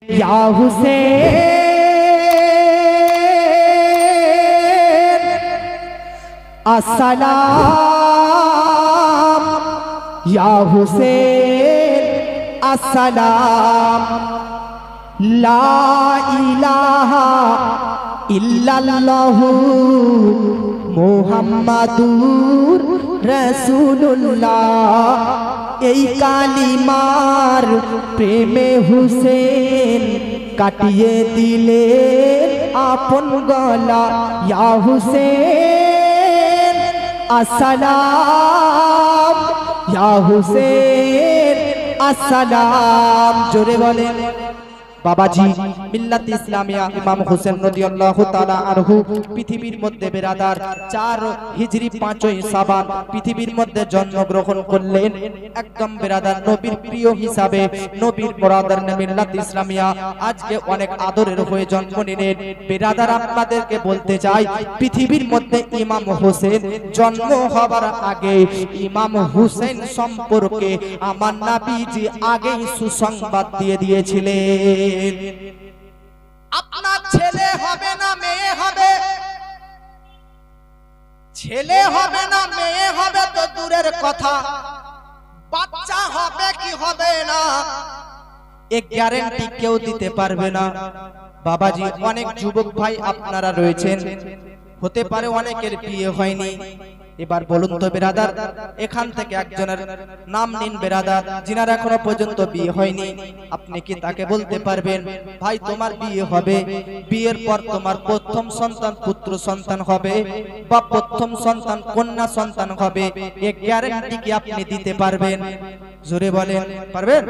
या हुसैन अस्सलाम, या हुसैन अस्सलाम, ला इलाहा इल्लल्लाहु मुहम्मादुर रसूलुल्लाह। এই কালিমার প্রেমে হুসেন কাটিয়ে দিলে আপন গলা। ইয়া হুসেন আসসালাম, ইয়া হুসেন আসসালাম। জোরে বলেন। বাবাজি মিল্লাত ইসলামিয়া ইমাম হোসেন রাদিয়াল্লাহু তাআলা আনহু পৃথিবীর মধ্যে বেরাদার 4 হিজরি 5ই শাবান পৃথিবীর মধ্যে জন্মগ্রহণ করলেন। একদম বেরাদার নবীর প্রিয় হিসাবে নবীর বরাদার মিল্লাত ইসলামিয়া আজকে অনেক আদরের হয়ে জন্ম নিলেন। বেরাদার আপনাদেরকে বলতে চাই, পৃথিবীর মধ্যে ইমাম হোসেন জন্ম হবার আগে ইমাম হোসেন সম্পর্কে আমার নবীজি আগেই সুসংবাদ দিয়ে দিয়েছিলেন। আপনার ছেলে হবে না মেয়ে হবে, ছেলে হবে না মেয়ে হবে তো দূরের কথা, বাচ্চা হবে কি হবে না এ গ্যারান্টি কেউ দিতে পারবে না। বাবাজি অনেক যুবক ভাই আপনারা রয়েছেন, হতে পারে অনেকের বিয়ে হয়নি। এবার বলুন তো বেরাদার, এখান থেকে একজনের নাম নিন বেরাদার যিনার এখনো পর্যন্ত বিয়ে হয়নি। আপনি কি তাকে বলতে পারবেন ভাই তোমার বিয়ে হবে, বিয়ের পর তোমার প্রথম সন্তান পুত্র সন্তান হবে বা প্রথম সন্তান কন্যা সন্তান হবে, এই গ্যারান্টি কি আপনি দিতে পারবেন? জোরে বলেন, পারবেন?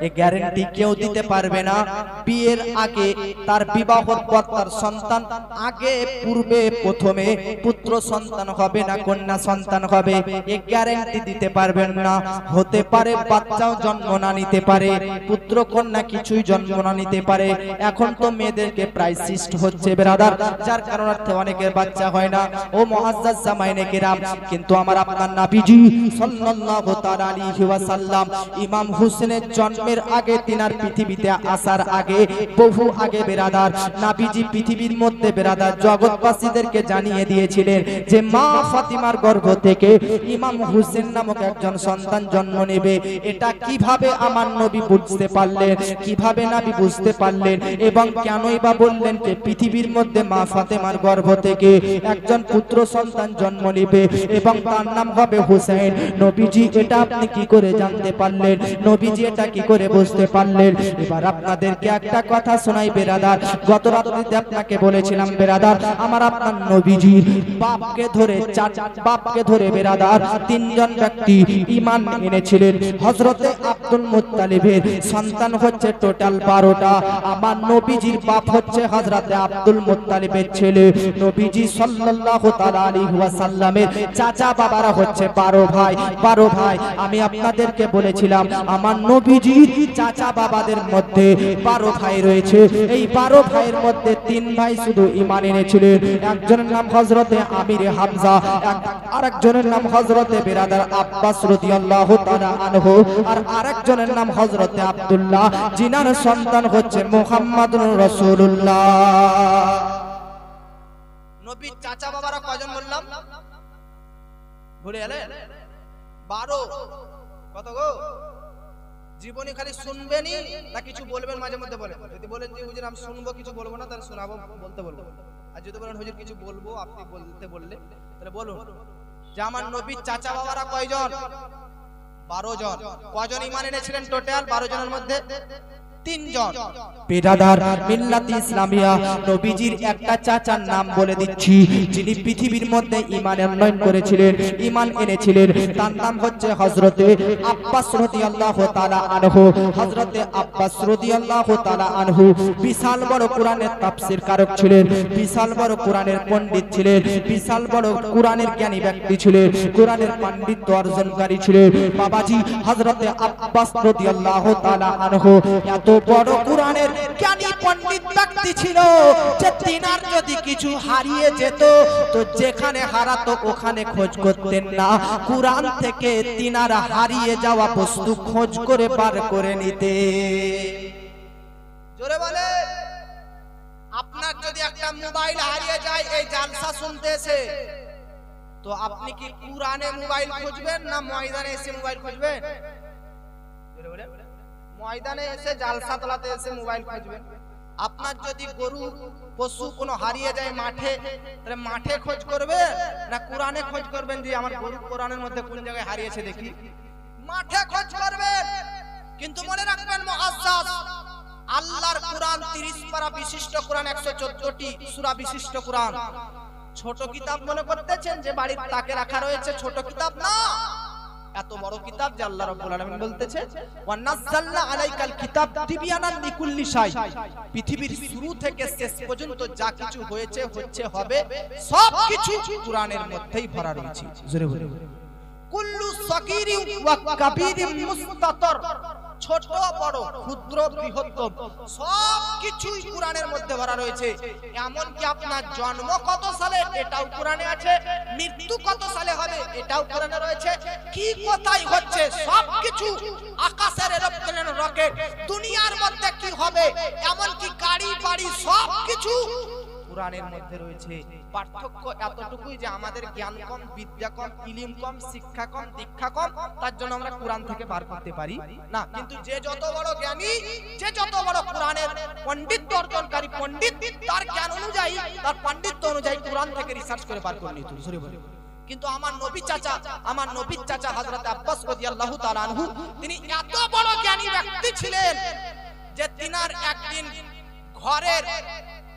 এই গ্যারান্টি কেউ দিতে পারবে না। বিয়ের আগে তার বিবাহর পর তার সন্তান আগে পূর্বে প্রথমে পুত্র সন্তান হবে না কন্যা সন্তান হবে, এই গ্যারান্টি দিতে পারবেন না। হতে পারে বাচ্চাও জন্ম না নিতে পারে, পুত্র কন্যা কিছুই জন্ম না নিতে পারে। এখন তো মেয়েদেরকে প্রায় সৃষ্ট হচ্ছে বেরাদার, যার কারণে অনেকের বাচ্চা হয় না। ও মুআজ্জাজ জামাইনে কিরাম, কিন্তু আমার আপনার নবীজি সাল্লাল্লাহু তাআলা আলাইহি ওয়াসাল্লাম ইমাম হোসেনের জন্মের আগে তিনার পৃথিবীতে আসার আগে বহু আগে বেরাদার নবীজি পৃথিবীর মধ্যে বেরাদার জগৎবাসীদেরকে জানিয়ে দিয়েছিলেন যে মা ফাতিমার গর্ভ থেকে ইমাম হোসেন নামক একজন সন্তান জন্ম নেবে। এটা কিভাবে আমার নবী বুঝতে পারলেন, কিভাবে নবী বুঝতে পারলেন এবং কেনই বা বললেন যে পৃথিবীর মধ্যে মা ফাতেমার গর্ভ থেকে একজন পুত্র সন্তান জন্ম নেবে এবং তার নাম হবে হোসেন। নবীজি এটা আপনি কি করে জানতে পারলেন? নবীজি এটা কি করে বুঝতে পারলেন? এবার আপনাদেরকে একটা কথা শোনাই বেরাদার, গত রাত্রিতে আপনাকে বলেছিলাম বেরাদার আমার আপনার নবীজির বাপকে ধরে বাপকে ধরে বেরাদার 3 জন ব্যক্তি ঈমান এনেছিলেন। হযরতে আব্দুল মুত্তালিবের সন্তান হচ্ছে টোটাল 12টা। আমার নবীজির বাপ হচ্ছে হযরতে আব্দুল মুত্তালিবের ছেলে। নবীজি সাল্লাল্লাহু তাআলা আলাইহি ওয়াসাল্লামের চাচা বাবারা হচ্ছে 12 ভাই। 12 ভাই আমি আপনাদেরকে বলেছিলাম আমার নবীজির চাচা বাবাদের মধ্যে 12 ভাই রয়েছে। এই 12 ভাইয়ের মধ্যে 3 ভাই শুধু ঈমান এনেছিলেন। একজনের নাম হযরতে আমির হামজা, আরেকজনের নাম হযরতে বেরাদার আব্বাস রাদিয়াল্লাহু তাআলা আনহু, আর আরেকজনের নাম হযরতে আব্দুল্লাহ যিনার সন্তান হচ্ছে মুহাম্মাদুর রাসূলুল্লাহ। নবীর চাচা বাবারা কয়জন বললাম? ভুলে গেলে 12। কত গো? জীবনে খালি শুনবেনই না কিছু বলবেন মাঝে মধ্যে বলেন। যদি বলেন যে হুজুর আমি শুনবো কিছু বলবো না, তাহলে শোনাবো বলতে বলবো। আর যদি বলেন হুজুর কিছু বলবো আপনি বলতে বললে তাহলে বলুন যে আমার নবীর চাচা বাবারা কয়জন? 12 জন। কয়জন ঈমান এনেছিলেন টোটাল 12 জনের মধ্যে? 3 জন। বেরাদার মিল্লাত ইসলামিয়া নবীজির একটা চাচার নাম বলে দিচ্ছি যিনি পৃথিবীর মধ্যে ঈমান উন্নয়ন করেছিলেন, ঈমান এনেছিলেন। তার নাম হচ্ছে হযরতে আব্বাস রাদিয়াল্লাহু তাআলা আনহু। হযরতে আব্বাস রাদিয়াল্লাহু তাআলা আনহু বিশাল বড় কোরআনের তাফসীর কারক ছিলেন, বিশাল বড় কোরআনের পণ্ডিত ছিলেন, বিশাল বড় কোরআনের জ্ঞানী ব্যক্তি ছিলেন, কোরআনের পাণ্ডিত্য অর্জনকারী ছিলেন। বাবাজি হযরতে আব্বাস রাদিয়াল্লাহু তাআলা আনহু এত বড় কোরআনের জ্ঞানী পণ্ডিত ব্যক্তি ছিল যে তিনার যদি কিছু হারিয়ে যেত তো যেখানে হারাতো ওখানে খোঁজ করতেন না, কোরআন থেকে তিনারা হারিয়ে যাওয়া বস্তু খোঁজ করে বার করে নিতে। জোরে বলে। আপনার যদি একটা মোবাইল হারিয়ে যায় এই জালসা শুনতে এসে, তো আপনি কি কুরআনে মোবাইল খুঁজবেন না ময়দানে এসে মোবাইল খুঁজবেন? জোরে বলে। ময়দানে এসে জালসা তোলাতে এসে মোবাইল খুঁজবেন। আপনার যদি গরু পশু কোনো হারিয়ে যায় মাঠে, তাহলে মাঠে খোঁজ করবে না কুরআনে খোঁজ করবেন যে আমার গরু কোরআনের মধ্যে কোন জায়গায় হারিয়েছে দেখি? মাঠে খোঁজ করবেন। কিন্তু মনে রাখবেন মুআজ্জাজ, আল্লাহর কুরআন 30 পারা বিশিষ্ট কুরআন, 114টি সূরা বিশিষ্ট কুরআন। ছোট কিতাব মনে করতেছেন যে বাড়ির তাকে রাখা রয়েছে, ছোট কিতাব না, এত বড় কিতাব যে আল্লাহ রাব্বুল আলামিন বলতেছে ওয়া নাযালনা আলাইকাল কিতাব তিবিয়ানান লিকুল্লি শাই। পৃথিবীর শুরু থেকে শেষ পর্যন্ত যা কিছু হয়েছে, হচ্ছে, হবে, সব কিছু কুরআনের মধ্যেই ভরা রয়েছে। জোরে বলে। কুল্লু সাগীরিন ওয়া কাবীরিন মুস্তাতর। ছোট বড় ক্ষুদ্র বৃহত্তম সব কিছুই কুরআনের মধ্যে ভরা রয়েছে। এমন কি আপনার জন্ম কত সালে এটাও কুরআনে আছে, মৃত্যু কত সালে হবে এটাও কুরআনে রয়েছে, কি কোথায় হচ্ছে সব কিছু, আকাশের এরোপ্লেন রকেট, দুনিয়ার মধ্যে কি হবে, এমন কি গাড়ি বাড়ি সব কিছু কুরআনের মধ্যে রয়েছে। পার্থক্য এতটুকুই যে আমাদের জ্ঞান কম, বিদ্যা কম, ইলম কম, শিক্ষা কম, দীক্ষা কম, তার জন্য আমরা কুরআন থেকে বার করতে পারি না। কিন্তু যে যত বড় জ্ঞানী, যে যত বড় কুরআনের পণ্ডিত অর্জনকারী পণ্ডিত, তার জ্ঞান অনুযায়ী, তার পাণ্ডিত্য অনুযায়ী কুরআন থেকে রিসার্চ করে বার করে নিত। সরি বলে। কিন্তু আমার নবীর চাচা হযরত আব্বাস রাদিয়াল্লাহু তাআলা আনহু, তিনি এত বড় জ্ঞানী ব্যক্তি ছিলেন যে তিনার একদিন ঘরের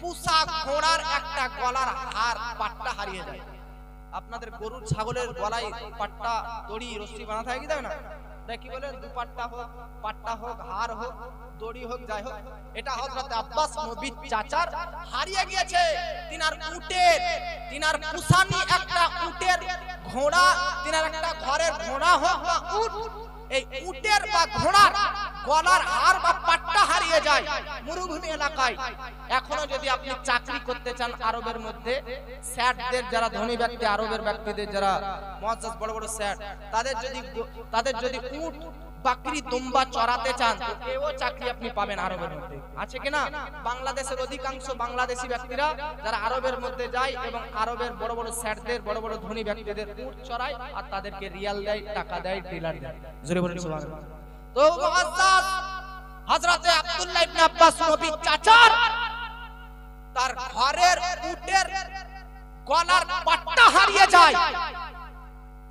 পুষা ঘোড়ার একটা গলার হার পাট্টা হারিয়ে যায়। আপনাদের গরুর ছাগলের গলায় পাট্টা দড়ি রশি বাঁধা থাকে কি, তাই না? কি বলেন, দুপাট্টা হোক, পাট্টা হোক, হার হোক, দড়ি হোক, যাই হোক, এটা হযরত আব্বাস নবীর চাচার হারিয়ে গিয়েছে। তিনার পুষানি একটা উটের ঘোড়া, তিনার একটা ঘরের ঘোড়া হোক বা উট, এই উটের বা ঘোড়ার গলার হার বা পাট্টা হারিয়ে যায় মরুভূমি এলাকায়। এখনো যদি আপনি চাকরি করতে চান আরবের মধ্যে, স্যাটদের যারা ধনী ব্যক্তি, আরবের ব্যক্তিদের যারা মুআজ্জাজ বড় বড় স্যাট, তাদের যদি উট বাকরি দুম্বা চড়াতে চান, তো এও চাকরি আপনি পাবেন আরবের মধ্যে। আছে কিনা? বাংলাদেশের অধিকাংশ বাংলাদেশি ব্যক্তিরা যারা আরবের মধ্যে যায় এবং আরবের বড় বড় স্যাটদের, বড় বড় ধনী ব্যক্তিদের উট চড়ায় আর তাদেরকে রিয়াল দেয়, টাকা দেয়, ডিলার দেয়। জোরে বলুন সুবহানাল্লাহ। তো মুআজ্জাজ হযরতে আব্দুল্লাহ ইবনে আব্বাস নবীর চাচার তার ঘরের উটের গলার পাট্টা হারিয়ে যায়।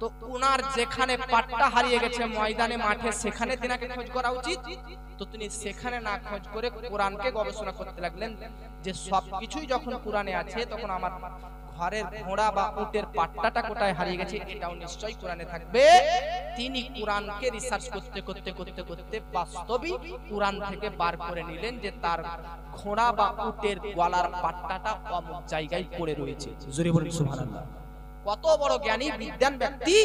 তো উনার যেখানে পাট্টা হারিয়ে গেছে ময়দানে, মাঠে, সেখানে তিনাকে খোঁজ করা উচিত। তো তিনি সেখানে না খোঁজ করে কোরআনকে গবেষণা করতে লাগলেন যে সবকিছুই যখন কোরআনে আছে, তখন আমার ঘরের ঘোড়া বা উটের পাট্টাটা কোথায় হারিয়ে গেছে এটাও নিশ্চয়ই কোরআনে থাকবে। তিনি কোরআনকে রিসার্চ করতে করতে করতে করতে বাস্তবিক কোরআন থেকে বার করে নিলেন যে তার ঘোড়া বা উটের গলার পাট্টাটা অমুক জায়গায় পড়ে রয়েছে। জোরে বলুন সুবহানাল্লাহ। কত বড় জ্ঞানী বিদ্যান ব্যক্তি,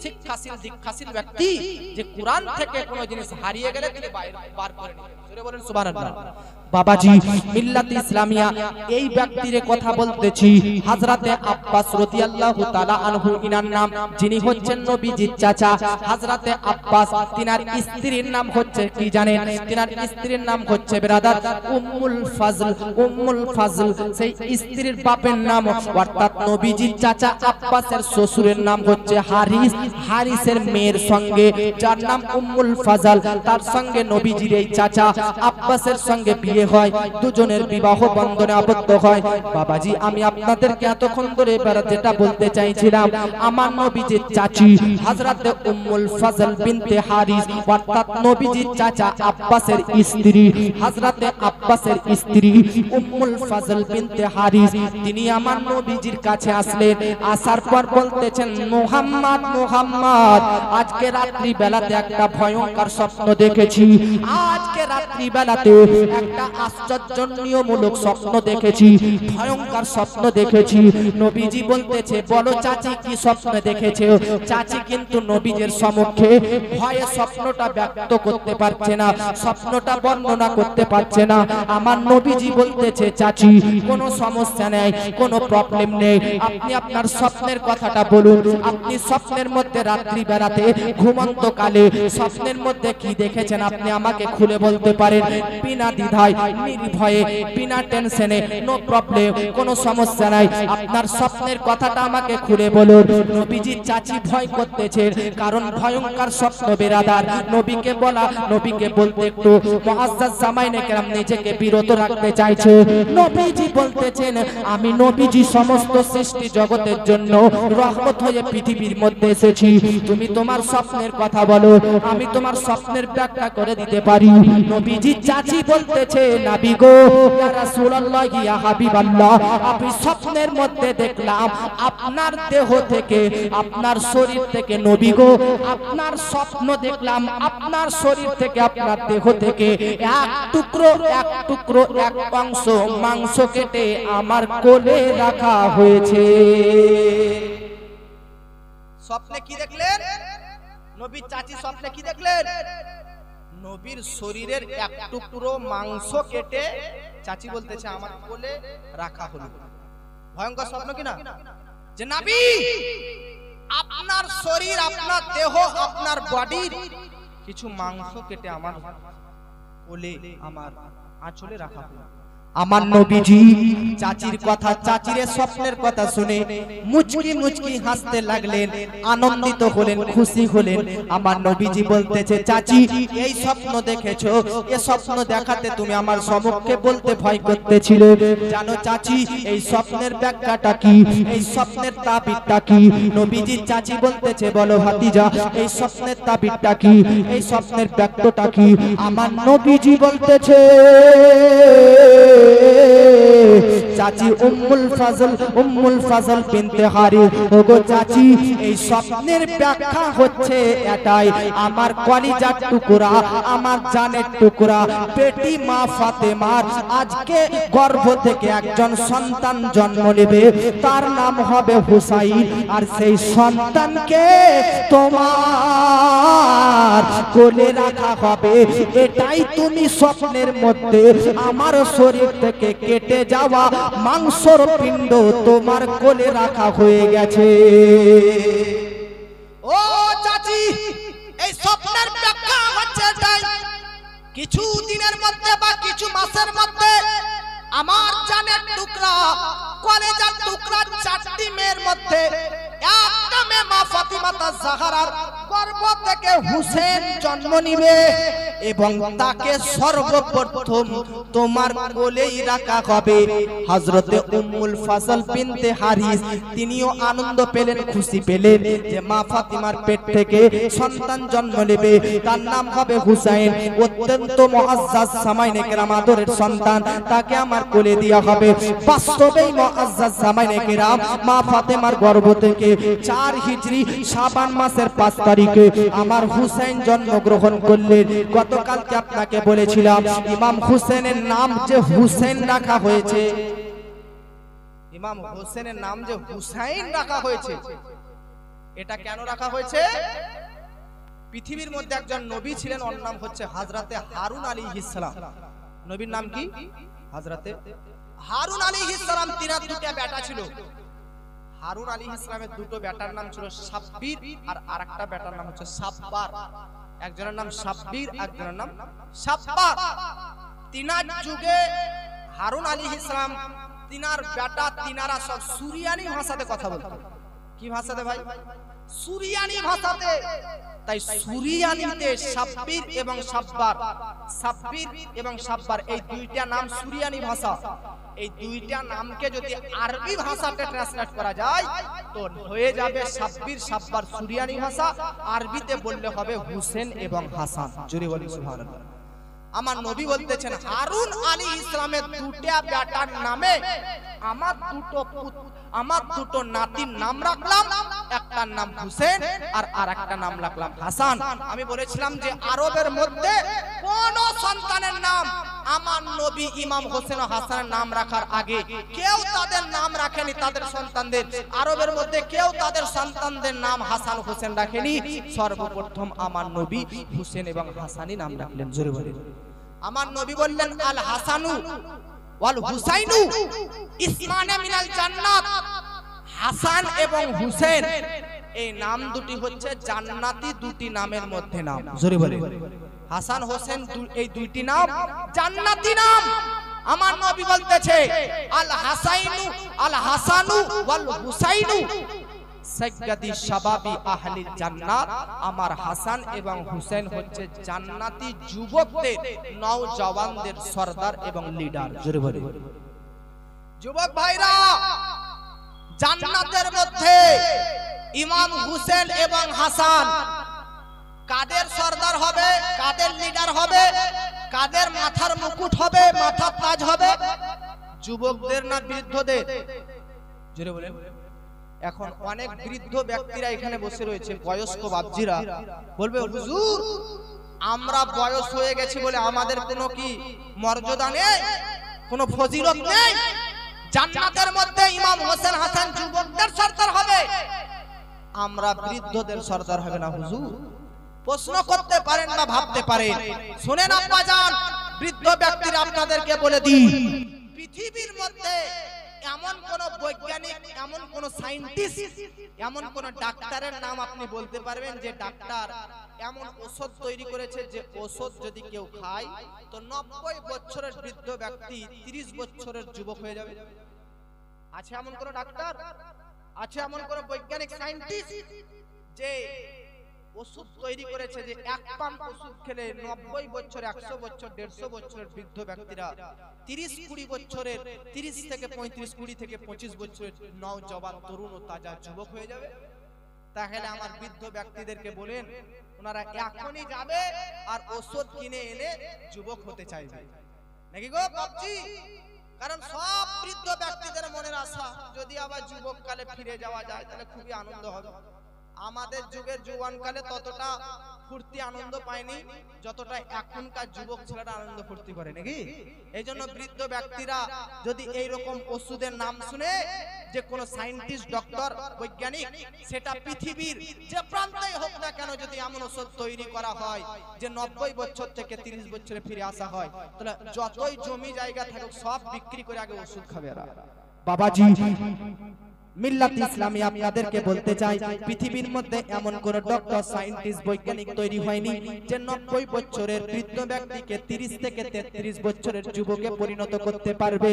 শিক্ষাশীল দীক্ষাশীল ব্যক্তি, যে কোরআন থেকে কোনো জিনিস হারিয়ে গেলে তিনি বার করে নিলেন। জোরে বলেন সুবহানাল্লাহ। বাবাজি, মিল্লাত ইসলামিয়া এই ব্যক্তির কথা বলতেছি, হযরতে আব্বাস রাদিয়াল্লাহু তাআলা আনহু ইনার নাম, যিনি হচ্ছেন নবীজির চাচা। হযরতে আব্বাস, তিনার স্ত্রীর নাম হচ্ছে কি জানেন? তিনার স্ত্রীর নাম হচ্ছে ব্রাদার উম্মুল ফাজল। সেই স্ত্রীর বাপের নাম অর্থাৎ নবীজির চাচা আব্বাসের শ্বশুরের নাম হচ্ছে হারিস। হারিসের মেয়ের সঙ্গে যার নাম উম্মুল ফাজল, তার সঙ্গে নবীজির এই চাচা আব্বাসের সঙ্গে বিয়ে হয়, দুজনের বিবাহ বন্ধনে আবদ্ধ হয়। বাবাজি, আমি আপনাদেরকে এতক্ষণ ধরে যেটা বলতে চাইছিলাম, আমার নবীজির চাচি হযরতে উম্মুল ফাজল বিনতে হারিস অর্থাৎ নবীজির চাচা আব্বাসের স্ত্রী, হযরতে আব্বাসের স্ত্রী উম্মুল ফাজল বিনতে হারিস, তিনি আমার নবীজির কাছে আসলেন। আসার পর বলতেছেন, মুহাম্মদ মুহাম্মদ, আজকে রাত্রি বেলাতে একটা ভয়ঙ্কর স্বপ্ন দেখেছি। আজকে রাত্রি বেলাতে একটা আশ্চর্যজনকমূলক স্বপ্ন দেখেছি, ভয়ঙ্কর স্বপ্ন দেখেছি। নবীজি বলতেছে, বলো চাচি কি স্বপ্ন দেখেছে? চাচি কিন্তু নবীজির সম্মুখে ভয়ে স্বপ্নটা ব্যক্ত করতে পারছে না, স্বপ্নটা বর্ণনা করতে পারছে না। আমার নবীজি বলতেছে, চাচি কোনো সমস্যা নেই, কোনো প্রবলেম নেই, আপনি আপনার স্বপ্নের কথাটা বলুন। আপনি স্বপ্নের মধ্যে রাত্রি বেলাতে ঘুমন্ত কালে স্বপ্নের মধ্যে কি দেখেছেন আপনি আমাকে খুলে বলতে পারেন? বিনা দ্বিধায় নির্ভয়ে বিনা টেনশনে নো প্রবলেম, কোনো সমস্যা নাই। আপনার স্বপ্নের কথাটা আমাকে খুলে বলুন। নবীজির চাচি ভয় করতেছেন, কারণ ভয়ঙ্কর স্বপ্ন বেরাদার। নবীকে বলা, নবীকে বলতে একটু মুআজ্জাজ জামাইনে কেরাম নিজেকে বিরত রাখতে চাইছে। নবীজি বলতেছেন, আমি নবীজি সমস্ত সৃষ্টি জগতের জন্য রহমত হয়ে পৃথিবীর মধ্যে এসেছি। তুমি তোমার স্বপ্নের কথা বলো, আমি তোমার স্বপ্নের ব্যাখ্যা করে দিতে পারি। নবীজি চাচি বলতেছে, নবী গো, ইয়া রাসূলুল্লাহ, ইয়া হাবিবাল্লাহ, আমি স্বপ্নের মধ্যে দেখলাম আপনার দেহ থেকে, আপনার শরীর থেকে, নবী গো, আপনার স্বপ্ন দেখলাম আপনার শরীর থেকে, আপনার দেহ থেকে এক টুকরো এক অংশ মাংস কেটে আমার কোলে রাখা হয়েছে। স্বপ্নে কি দেখলেন? নবীর চাচি স্বপ্নে কি দেখলেন? নবীর শরীরের এক টুকরো মাংস কেটে চাচি বলতেছে আমার কোলে রাখা হলো। ভয়ঙ্কর স্বপ্ন কিনা? যে নবী, আপনার শরীর, আপনার দেহ, আপনার বডির কিছু মাংস কেটে আমার কোলে, আমার আঁচলে রাখা হলো। আমার নবীজি চাচির কথা, চাচির স্বপ্নের কথা শুনে মুচকি মুচকি হাসতে লাগলেন, আনন্দিত হলেন, খুশি হলেন। আমার নবীজি বলতেছে, চাচি এই স্বপ্ন দেখেছো, এই স্বপ্ন দেখাতে তুমি আমার সম্মুখে বলতে ভয় করতেছিলে। জানো চাচি এই স্বপ্নের ব্যাখ্যাটা কি, এই স্বপ্নের তাবিরটা কি? নবীজি চাচি বলতেছে, বলো ভাতিজা, এই স্বপ্নের তাবিরটা কি, এই স্বপ্নের ব্যাখ্যাটা কি? আমার নবীজি বলতেছে, চাচি উম্মুল ফাজল বিনতে হারিস, ওগো চাচি, এই স্বপ্নের ব্যাখ্যা হচ্ছে এটাই, আমার কলিজার টুকরা, আমার জানের টুকরা বেটি মা ফাতেমার আজকে গর্ভ থেকে একজন সন্তান জন্ম নেবে, তার নাম হবে হুসাইন, আর সেই সন্তানকে তোমার কোলে রাখা হবে। এটাই তুমি স্বপ্নের মধ্যে আমার শরীর থেকে কেটে যাওয়া মাংসর পিণ্ড তোমার কোলে রাখা হয়ে গেছে। ও চাচি, এই স্বপ্নের ব্যাখ্যা হচ্ছে এটাই, কিছু দিনের মধ্যে বা কিছু মাসের মধ্যে আমার জানের টুকরা, কলেজার টুকরা চারটি মেয়ের মধ্যে একটা মেয়ে মা ফাতিমা জাহরার গর্ভ থেকে হুসেন জন্ম নিবে এবং তাকে সর্বপ্রথম তোমার কোলেই রাখা হবে। হযরতে উম্মুল ফাজল বিনতে হারিস তিনিও আনন্দ পেলেন, খুশি পেলেন যে মা ফাতিমার পেট থেকে সন্তান জন্ম নেবে, তার নাম হবে হুসাইন, অত্যন্ত মুআজ্জাজ সামাইনে কেরাম আদরের সন্তান, তাকে আমার কোলে দেয়া হবে। বাস্তবেই মুআজ্জাজ সামাইনে কেরাম মা ফাতেমার গর্ভ থেকে 4 হিজরি শাবান মাসের 5 তারিখে আমার হুসাইন জন্মগ্রহণ করলেন। গতকালকে আপনাকে বলেছিলাম ইমাম হুসেনের নাম যে হুসেন রাখা হয়েছে, ইমাম হুসেনের নাম যে হুসাইন রাখা হয়েছে, এটা কেন রাখা হয়েছে? পৃথিবীর মধ্যে একজন নবী ছিলেন, ওর নাম হচ্ছে হযরতে হারুন আলাইহিস সালাম। নবীর নাম কি? হযরতে হারুন আলাইহিস সালাম। তিনার দুটো বেটা ছিল। হারুন আলাইহিস সালামের দুটো বেটার নাম ছিল সাব্বির, আর আরেকটা বেটার নাম হচ্ছে সাব্বার। একজনের নাম সাব্বির, একজনের নাম সাব্বার। তিনার যুগে হারুন আলাইহিস সালাম, তিনার বেটা, তিনারা সব সুরিয়ানি ভাষাতে কথা বলতো। কি ভাষাতে ভাই? সুরিয়ানি ভাষাতে। তাই সুরিয়ানিতে সাব্বির এবং সাব্বার, সাব্বির এবং সাব্বার এই দুইটা নাম সুরিয়ানি ভাষা। এই দুইটা নামকে যদি আরবি ভাষাতে ট্রান্সলেট করা যায় তো হয়ে যাবে সাব্বির সাব্বার সুরিয়ানি ভাষা, আরবিতে বললে হবে হুসেন এবং হাসান। জোরে বলি সুবহানাল্লাহ। আমার নবী বলতেছেন হারুন আলাইহিস সালামের দুটো বেটার নামে আমার দুটো নাতির নাম রাখলাম, একটার নাম হুসেন আর আরেকটা নাম রাখলাম হাসান। আমি বলেছিলাম যে আরবের মধ্যে কোন সন্তানের নাম আমার নবী ইমাম হোসেন ও হাসানের নাম রাখার আগে কেউ তাদের নাম রাখেনি, তাদের সন্তানদের। আরবের মধ্যে কেউ তাদের সন্তানদের নাম হাসান হোসেন রাখেনি। সর্বপ্রথম আমার নবী হুসেন এবং হাসানই নাম রাখলেন। জোরে বলেন। আমার নবী বললেন আল হাসানু ওয়াল হুসাইনু ইসমানে মিনাল জান্নাত। হাসান এবং হুসেন এই নাম দুটি হচ্ছে জান্নাতি দুটি নামের মধ্যে নাম। জোরে বলে হাসান হোসেন, এই দুইটি নাম জান্নাতি নাম। আমার নবী বলতেছে আল হাসাইনু আল হাসানু ওয়াল হুসাইনু সাইয়্যিদি শাবাবি আহলি জান্নাত। আমার হাসান এবং হুসেন হচ্ছে জান্নাতি যুবকদের, নওজওয়ানদের সরদার এবং লিডার। জোরে বলে যুবক ভাইরা, জান্নাতের মধ্যে ইমাম হুসেন এবং হাসান কাদের সরদার হবে, কাদের লিডার হবে, কাদের মাথার মুকুট হবে, মাথার তাজ হবে? যুবকদের না বৃদ্ধদের? জোরে বলেন। এখন অনেক বৃদ্ধ ব্যক্তিরা এখানে বসে রয়েছে, বয়স্ক বাপজিরা বলবে হুজুর আমরা বয়স হয়ে গেছি বলে আমাদের কোনো কি মর্যাদা নেই, কোনো ফজিলত নেই? জান্নাতের মধ্যে ইমাম হোসেন হাসান যুবকদের সরদার হবে, আমরা বৃদ্ধদের সরদার হবে না হুজুর? প্রশ্ন করতে পারেন না, ভাবতে পারেন। শুনেন আব্বাজান, বৃদ্ধ ব্যক্তিরা আপনাদেরকে বলে দিই, পৃথিবীর মধ্যে এমন কোন বৈজ্ঞানিক, এমন কোন সায়েন্টিস্ট, এমন কোন ডাক্তারের নাম আপনি বলতে পারবেন যে ডাক্তার এমন ওষুধ তৈরি করেছে যে ওষুধ যদি কেউ খায় তো 90 বছরের বৃদ্ধ ব্যক্তি 30 বছরের যুবক হয়ে যাবে? আছে এমন কোন ডাক্তার? আছে এমন কোন বৈজ্ঞানিক সায়েন্টিস্ট যে ওষুধ তৈরি করেছে যে এক পাম্প ওষুধ খেলে 90 বছর, 100 বছর, 150 বছরের বৃদ্ধ ব্যক্তিরা 30-20 বছরের, 30 থেকে 35, 20 থেকে 25 বছরের নওজওয়ান, তরুণ ও তাজা যুবক হয়ে যাবে? তাহলে আমার বৃদ্ধ ব্যক্তিদেরকে বলেন ওনারা এখনই যাবে আর ওষুধ কিনে এনে যুবক হতে চাইবে নাকি গো বাপজি? কারণ সব বৃদ্ধ ব্যক্তিদের মনের আশা যদি আবার যুবক কালে ফিরে যাওয়া যায় তাহলে খুবই আনন্দ হবে। আমাদের যুগের যৌবনকালে ততটা ফুর্তি আনন্দ পায়নি যতটা এখনকার যুবক ছেলেরা আনন্দ ফুর্তি করে নাকি? এই জন্য বৃদ্ধ ব্যক্তিরা যদি এই রকম ওষুধের নাম শুনে যে কোন সায়েন্টিস্ট, ডক্টর, বৈজ্ঞানিক, সেটা পৃথিবীর যে প্রান্তেই হোক না কেন, যদি এমন ওষুধ তৈরি করা হয় যে 90 বছর থেকে 30 বছরে ফিরে আসা হয়, তাহলে যতই জমি জায়গা থাকুক সব বিক্রি করে আগে ওষুধ খাবে এরা। বাবাজি মিল্লাত ইসলামী আপনাদেরকে বলতে চাই, পৃথিবীর মধ্যে এমন কোন ডক্টর, সায়েন্টিস্ট, বৈজ্ঞানিক তৈরি হয়নি যে 90 বছরের বৃদ্ধ ব্যক্তিকে 30 থেকে 33 বছরের যুবকে পরিণত করতে পারবে।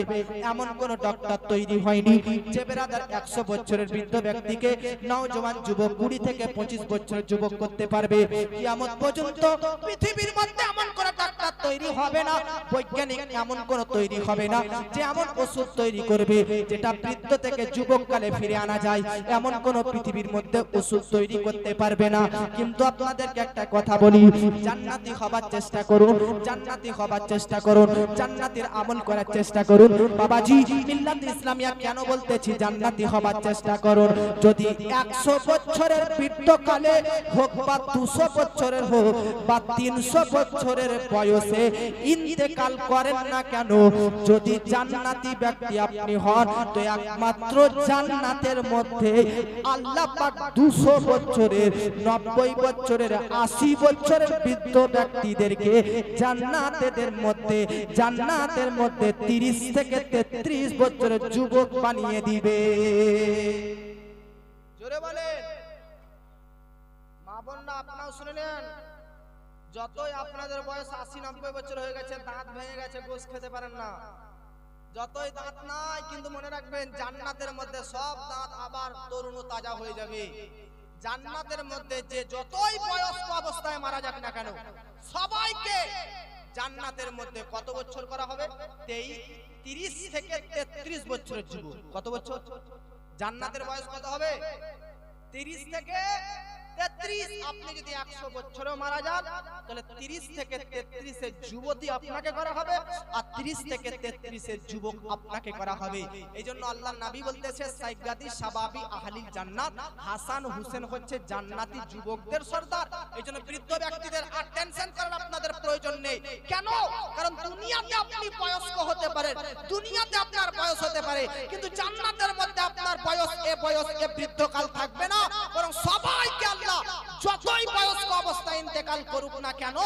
এমন কোন ডক্টর তৈরি হয়নি যে বেরাদার 100 বছরের বৃদ্ধ ব্যক্তিকে নওজওয়ান যুবক, 20 থেকে 25 বছরের যুবক করতে পারবে। কিয়ামত পর্যন্ত পৃথিবীর মধ্যে এমন কোন ডাক্তার তৈরি হবে না, বৈজ্ঞানিক এমন কোন তৈরি হবে না যে এমন ওষুধ তৈরি করবে যেটা বৃদ্ধ থেকে যুবক কালে ফিরে আনা যায়। এমন কোন পৃথিবীর মধ্যে ওষুধ তৈরি করতে পারবে না। কিন্তু আপনাদেরকে একটা কথা বলি, জান্নাতি হবার চেষ্টা করুন, জান্নাতি হবার চেষ্টা করুন, জান্নাতের আমল করার চেষ্টা করুন। বাবাজি মিল্লাত ইসলামিয়া কেন বলতেছি জান্নাতি হবার চেষ্টা করুন? যদি 100 বছরের বৃদ্ধকালে হোক বা 200 বছরের হোক বা 300 বছরের বয়সে ইন্তেকাল করেন না কেন, যদি জান্নাতি ব্যক্তি আপনি হন তো একমাত্র জান্নাতের মধ্যে আল্লাহ পাক 200 বছরের, 90 বছরের, 80 বছরের বৃদ্ধ ব্যক্তিদেরকে জান্নাতের মধ্যে 30 থেকে 33 বছরের যুবক বানিয়ে দিবে। জোরে বলেন মা বোনরা, আপনারাও শুনলেন। যতই আপনাদের বয়স 80-90 বছর হয়ে গেছে, দাঁত ভেঙে গেছে, গোশ খেতে পারেন না, যতই দাঁত নাই, কিন্তু মনে রাখবেন জান্নাতের মধ্যে সব দাঁত আবার তরুণ ও তাজা হয়ে যাবে। জান্নাতের মধ্যে যে যতই বয়স্ক অবস্থায় মারা যাক না কেন, সবাইকে জান্নাতের মধ্যে কত বছর করা হবে? 30 থেকে 33 বছরের যুবক। কত বছর? জান্নাতের বয়স কত হবে? 30 থেকে 33। আপনি যদি 100 বছরেও মারা যান তাহলে 30 থেকে 33 এর যুবতী আপনাকে করা হবে আর 30 থেকে 33 এর যুবক আপনাকে করা হবে। এইজন্য আল্লাহর নবী বলতেছে সাইয়্যিদি শাবাবি আহলিল জান্নাত, হাসান হুসেন হচ্ছে জান্নাতি যুবকদের সরদার। এইজন্য বৃদ্ধ ব্যক্তিদের আর টেনশন করার আপনাদের প্রয়োজন নেই। কেন? কারণ দুনিয়াতে আপনি বয়স্ক হতে পারেন, দুনিয়াতে আপনার বয়স হতে পারে, কিন্তু জান্নাতের মধ্যে আপনার বয়স এ বৃদ্ধকাল থাকবে না, বরং সবাইকে যতই বয়স্ক অবস্থায় ইন্তেকাল করুক না কেন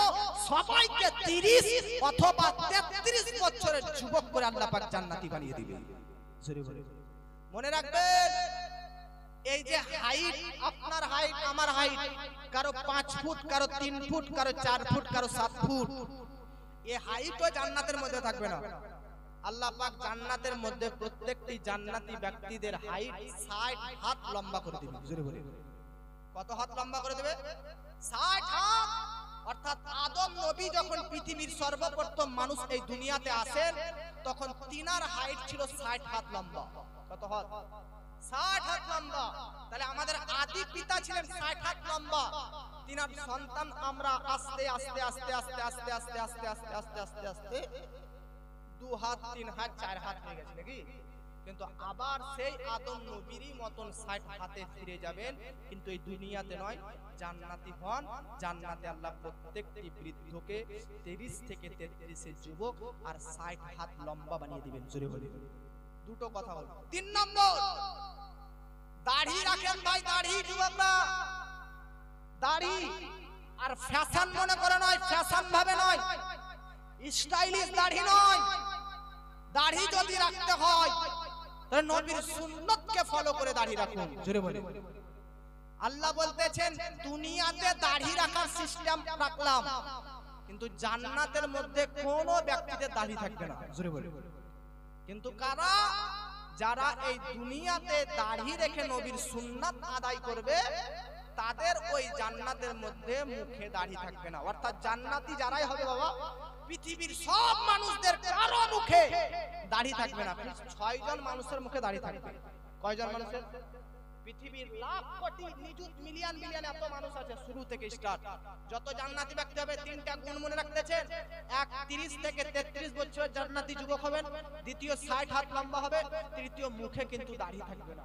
সবাইকে 30 অথবা 33 বছরের যুবক করে আল্লাহ পাক জান্নাতি বানিয়ে দিবেন। মনে রাখবেন এই যে হাইট, আপনার হাইট আমার হাইট, কারো 5 ফুট, কারো 3 ফুট, কারো 4 ফুট, কারো 7 ফুট, এই হাইটও জান্নাতের মধ্যে থাকবে না। আল্লাহ পাক জান্নাতের মধ্যে প্রত্যেকটি জান্নাতি ব্যক্তিদের হাইট 60 হাত লম্বা করে দিবে। জোরে বলে কত হাত লম্বা করে দেবে? 60 হাত। অর্থাৎ আদম নবী যখন পৃথিবীর সর্বপ্রথম মানুষ এই দুনিয়াতে আসেন, তখন তিনার হাইট ছিল 60 হাত লম্বা। কত হাত? 60 হাত লম্বা। তাহলে আমাদের আদি পিতা ছিলেন 60 হাত লম্বা। তিনার সন্তান আমরা আস্তে আস্তে আস্তে আস্তে আস্তে আস্তে আস্তে আস্তে আস্তে আস্তে আস্তে 2 হাত 3 হাত 4 হাত হয়ে গেছে নাকি? কিন্তু আবার সেই আদম নবীরই মতন 60 হাতে ফিরে যাবেন, কিন্তু এই দুনিয়াতে নয়, জান্নাতি হন। জান্নাতে আল্লাহ প্রত্যেকটি বৃদ্ধকে 30 থেকে 33 যুবক আর 60 হাত লম্বা বানিয়ে দিবেন। জোরে বলে দুটো কথা হলো। 3 নম্বর, দাড়ি রাখেন ভাই, দাড়ি যুবকরা, দাড়ি আর ফ্যাশন মনে করে নয়, ফ্যাশন ভাবে নয়, স্টাইলিশ দাড়ি নয়। দাড়ি যদি রাখতে হয় তাহলে নবীর সুন্নতকে ফলো করে দাড়ি রাখুন। জোরে বলে আল্লাহ বলতেছেন দুনিয়াতে দাড়ি রাখার সিস্টেম রাখলাম, কিন্তু জান্নাতের মধ্যে কোনো ব্যক্তিদের দাড়ি থাকবে না। জোরে বলে কিন্তু কারা? যারা এই দুনিয়াতে দাড়ি রেখে নবীর সুন্নাত আদায় করবে, তাদের ওই জান্নাতের মধ্যে মুখে দাড়ি থাকবে না। অর্থাৎ জান্নাতি যারাই হবে বাবা, পৃথিবীর সব মানুষদের কারো মুখে দাড়ি থাকবে না। 6 জন মানুষের মুখে দাড়ি থাকবে। কয়জন মানুষের? পৃথিবীর লাখ কোটি নিযুত মিলিয়ন মিলিয়ন এত মানুষ আছে, শুরু থেকে স্টার্ট। যত জান্নাতি ব্যক্তি হবে, 3টা গুণ মনে রাখতেছেন। এক 30 থেকে 33 বছরের জান্নাতি যুবক হবেন, দ্বিতীয় 60 হাত লম্বা হবে, তৃতীয় মুখে কিন্তু দাড়ি থাকবে না।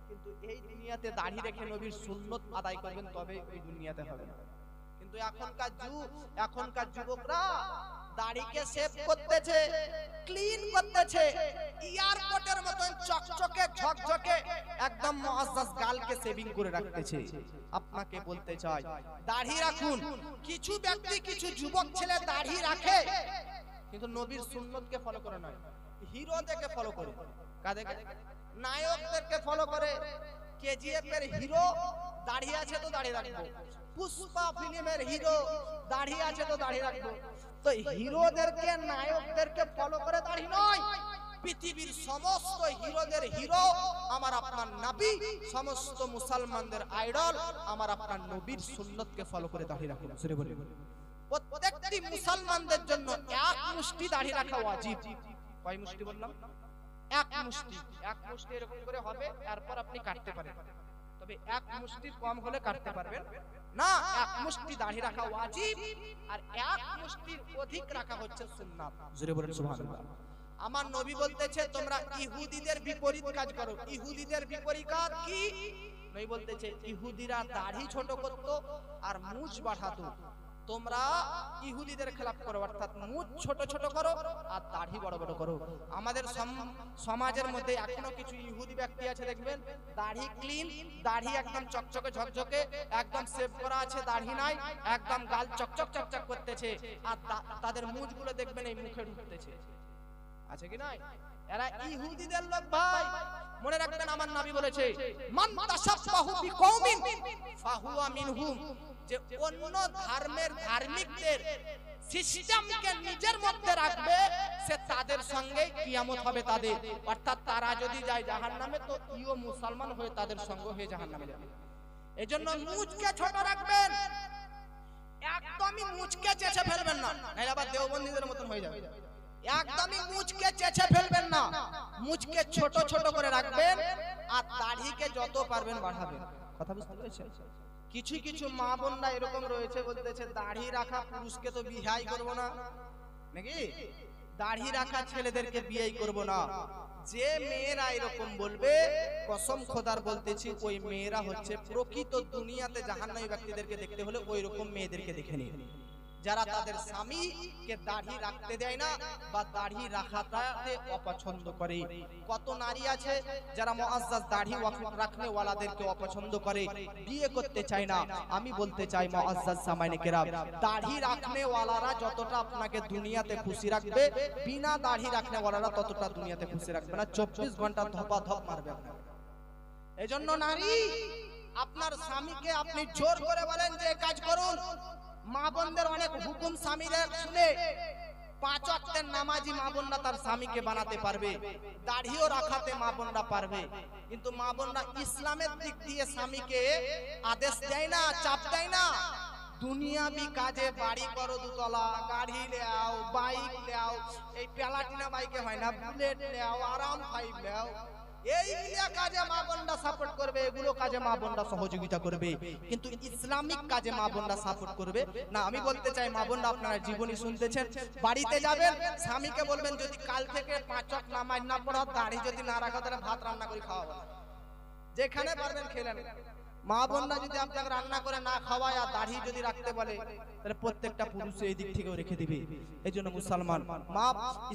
কিন্তু এই দুনিয়াতে দাড়ি রেখে নবীর সুন্নত আদায় করবেন, তবে এই দুনিয়াতে হবে না। কিন্তু এখনকার যুবকরা দাড়িকে শেভ করতেছে, ক্লিন করতেছে, এয়ারপোর্টের মতন চকচকে ঝকঝকে একদম মুআজ্জাজ গালকে সেভিং করে রাখতেছে। আপনাকে বলতে চাই, দাড়ি রাখুন। কিছু ব্যক্তি, কিছু যুবক ছেলে দাড়ি রাখে, কিন্তু নবীর সুন্নতকে ফলো করে নয়, হিরোদেরকে ফলো করে। কাদেরকে? নায়কদেরকে ফলো করে। কেজিএফ এর হিরো দাড়ি আছে তো দাড়ি রাখবো, পুষ্পা ফিল্মের হিরো দাড়ি আছে তো দাড়ি রাখবো। তো হিরোদেরকে, নায়কদেরকে ফলো করে দাড়ি নয়, পৃথিবীর সমস্ত হিরোদের হিরো আমার আপনার নবী, সমস্ত মুসলমানদের আইডল আমার আপনার নবীর সুন্নতকে ফলো করে দাড়ি রাখুন। জোরে বলে প্রত্যেকটি মুসলমানদের জন্য এক মুষ্টি দাড়ি রাখা ওয়াজিব। কয় মুষ্টি বললাম? এক মুষ্টি। এক মুষ্টি এরকম করে হবে, তারপর আপনি কাটতে পারেন, তবে এক মুষ্টির কম হলে কাটতে পারবেন না। এক মুষ্টি দাড়ি রাখা ওয়াজিব, আর এক মুষ্টির অধিক রাখা হচ্ছে সুন্নাত। জোরে বলেন সুবহানাল্লাহ। আমার নবী বলতেছে তোমরা ইহুদিদের বিপরীত কাজ করো। ইহুদিদের বিপরীত কাজ কি? নবী বলতেছে ইহুদিরা দাড়ি ছোট করত আর মুছ বাড়াতো, তোমরা ইহুদিদের খেলাফ করো, অর্থাৎ মুখ ছোট ছোট করো আর দাড়ি বড় বড় করো। আমাদের সমাজের মধ্যে এখনো কিছু ইহুদি ব্যক্তি আছে, দেখবেন দাড়ি ক্লিন, দাড়ি একদম চকচকে ঝকঝকে, একদম সেভ করা আছে, দাড়ি নাই, একদম গাল চকচক চকচক করতেছে, আর তাদের মুখগুলো দেখবেন এই মুখে ঢুকতেছে। আছে কি নাই? এরা ইহুদিদের লোক ভাই। মনে রাখবেন আমার নবী বলেছে মান তাশাব্বাহু বিকওমিন ফাহুয়া মিনহুম, যে অন্য ধর্মের ধার্মিকদের সিস্টেমকে নিজের মধ্যে রাখবে, সে তাদের সঙ্গে কিয়ামত হবে তাদের। অর্থাৎ তারা যদি যায় জাহান্নামে, তো ইও মুসলমান হয়ে তাদের সঙ্গ হয়ে জাহান্নামে যাবে। এজন্য মুখকে ছোট রাখবেন, একদমই মুখকে চেঁচে ফেলবেন না, নাহলে আবার দেওবন্দীদের মতন হয়ে যাবে। একদমই মুচকে চেঁচে ফেলবেন না, মুচকে ছোট ছোট করে রাখবেন, আর দাড়িকে যত পারবেন বাড়াবেন। কথা বুঝতে পেরেছেন? কিছু কিছু মা বোনরা এরকম রয়েছে, বলতেছে দাড়ি রাখা পুরুষকে তো বিয়েই করব না, নাকি দাড়ি রাখা ছেলেদেরকে বিয়েই করব না। যে মেয়েরা এরকম বলবে, কসম খোদার বলতেছি, ওই মেয়েরা হচ্ছে প্রকৃত দুনিয়াতে জাহান্নামী ব্যক্তিদেরকে দেখতে হলে ওই রকম মেয়েদেরকে দেখে নিন, যারা তাদের স্বামীকে দাড়ি রাখতে দেয় না বা দাড়ি রাখাতে অপছন্দ করে। কত নারী আছে যারা মুআজ্জাজ দাড়ি রাখনে ওয়ালাদেরকে অপছন্দ করে, বিয়ে করতে চায় না। আমি বলতে চাই মুআজ্জাজ সামাইনে কেরাম, দাড়ি রাখনে ওয়ালারা যতটা আপনাকে দুনিয়াতে খুশি রাখবে, বিনা দাড়ি রাখনে ওয়ালারা ততটা দুনিয়াতে খুশি রাখবে না। 24 ঘন্টা ধপা ধপ মারবে আপনাকে। এজন্য নারী আপনার স্বামীকে আপনি জোর করে বলেন যে কাজ করুন। মা বোনদের অনেক হুকুম স্বামীরা শুনে 5 ওয়াক্তের নামাজি মা বোনরা তার স্বামীকে বানাতে পারবে, দাড়িও রাখাতে মা বোনরা পারবে, কিন্তু মা বোনরা ইসলামের দিক দিয়ে স্বামীকে আদেশ দেয় না, চাপ দেয় না। দুনিয়াবি কাজে বাড়ি করো দুতলা, গাড়ি লেও, বাইক লেও, এই প্লাটিনা বাইকে হয় না, বুলেট লেও, আরাম 5 লেও, এইগুলা কাজে মা বোনরা সাপোর্ট করবে, এগুলো কাজে মা বোনরা সহযোগিতা করবে, কিন্তু ইসলামিক কাজে মা বোনরা সাপোর্ট করবে না। আমি বলতে চাই মা বোনরা, আপনারা জীবনী শুনতেছেন, বাড়িতে যাবেন, স্বামীকে বলবেন যদি কাল থেকে 5 ওয়াক্ত নামাজ না পড়ো, দাড়ি যদি না রাখো, তাহলে ভাত রান্না করে খাওয়াবো, যেখানে পারবেন খেলেন। মা বোনরা যদি আপনাকে রান্না করে না খাওয়ায় আর দাড়ি যদি রাখতে বলে, তাহলে প্রত্যেকটা পুরুষ এই দিক থেকেও রেখে দিবে। এই জন্য মুসলমান মা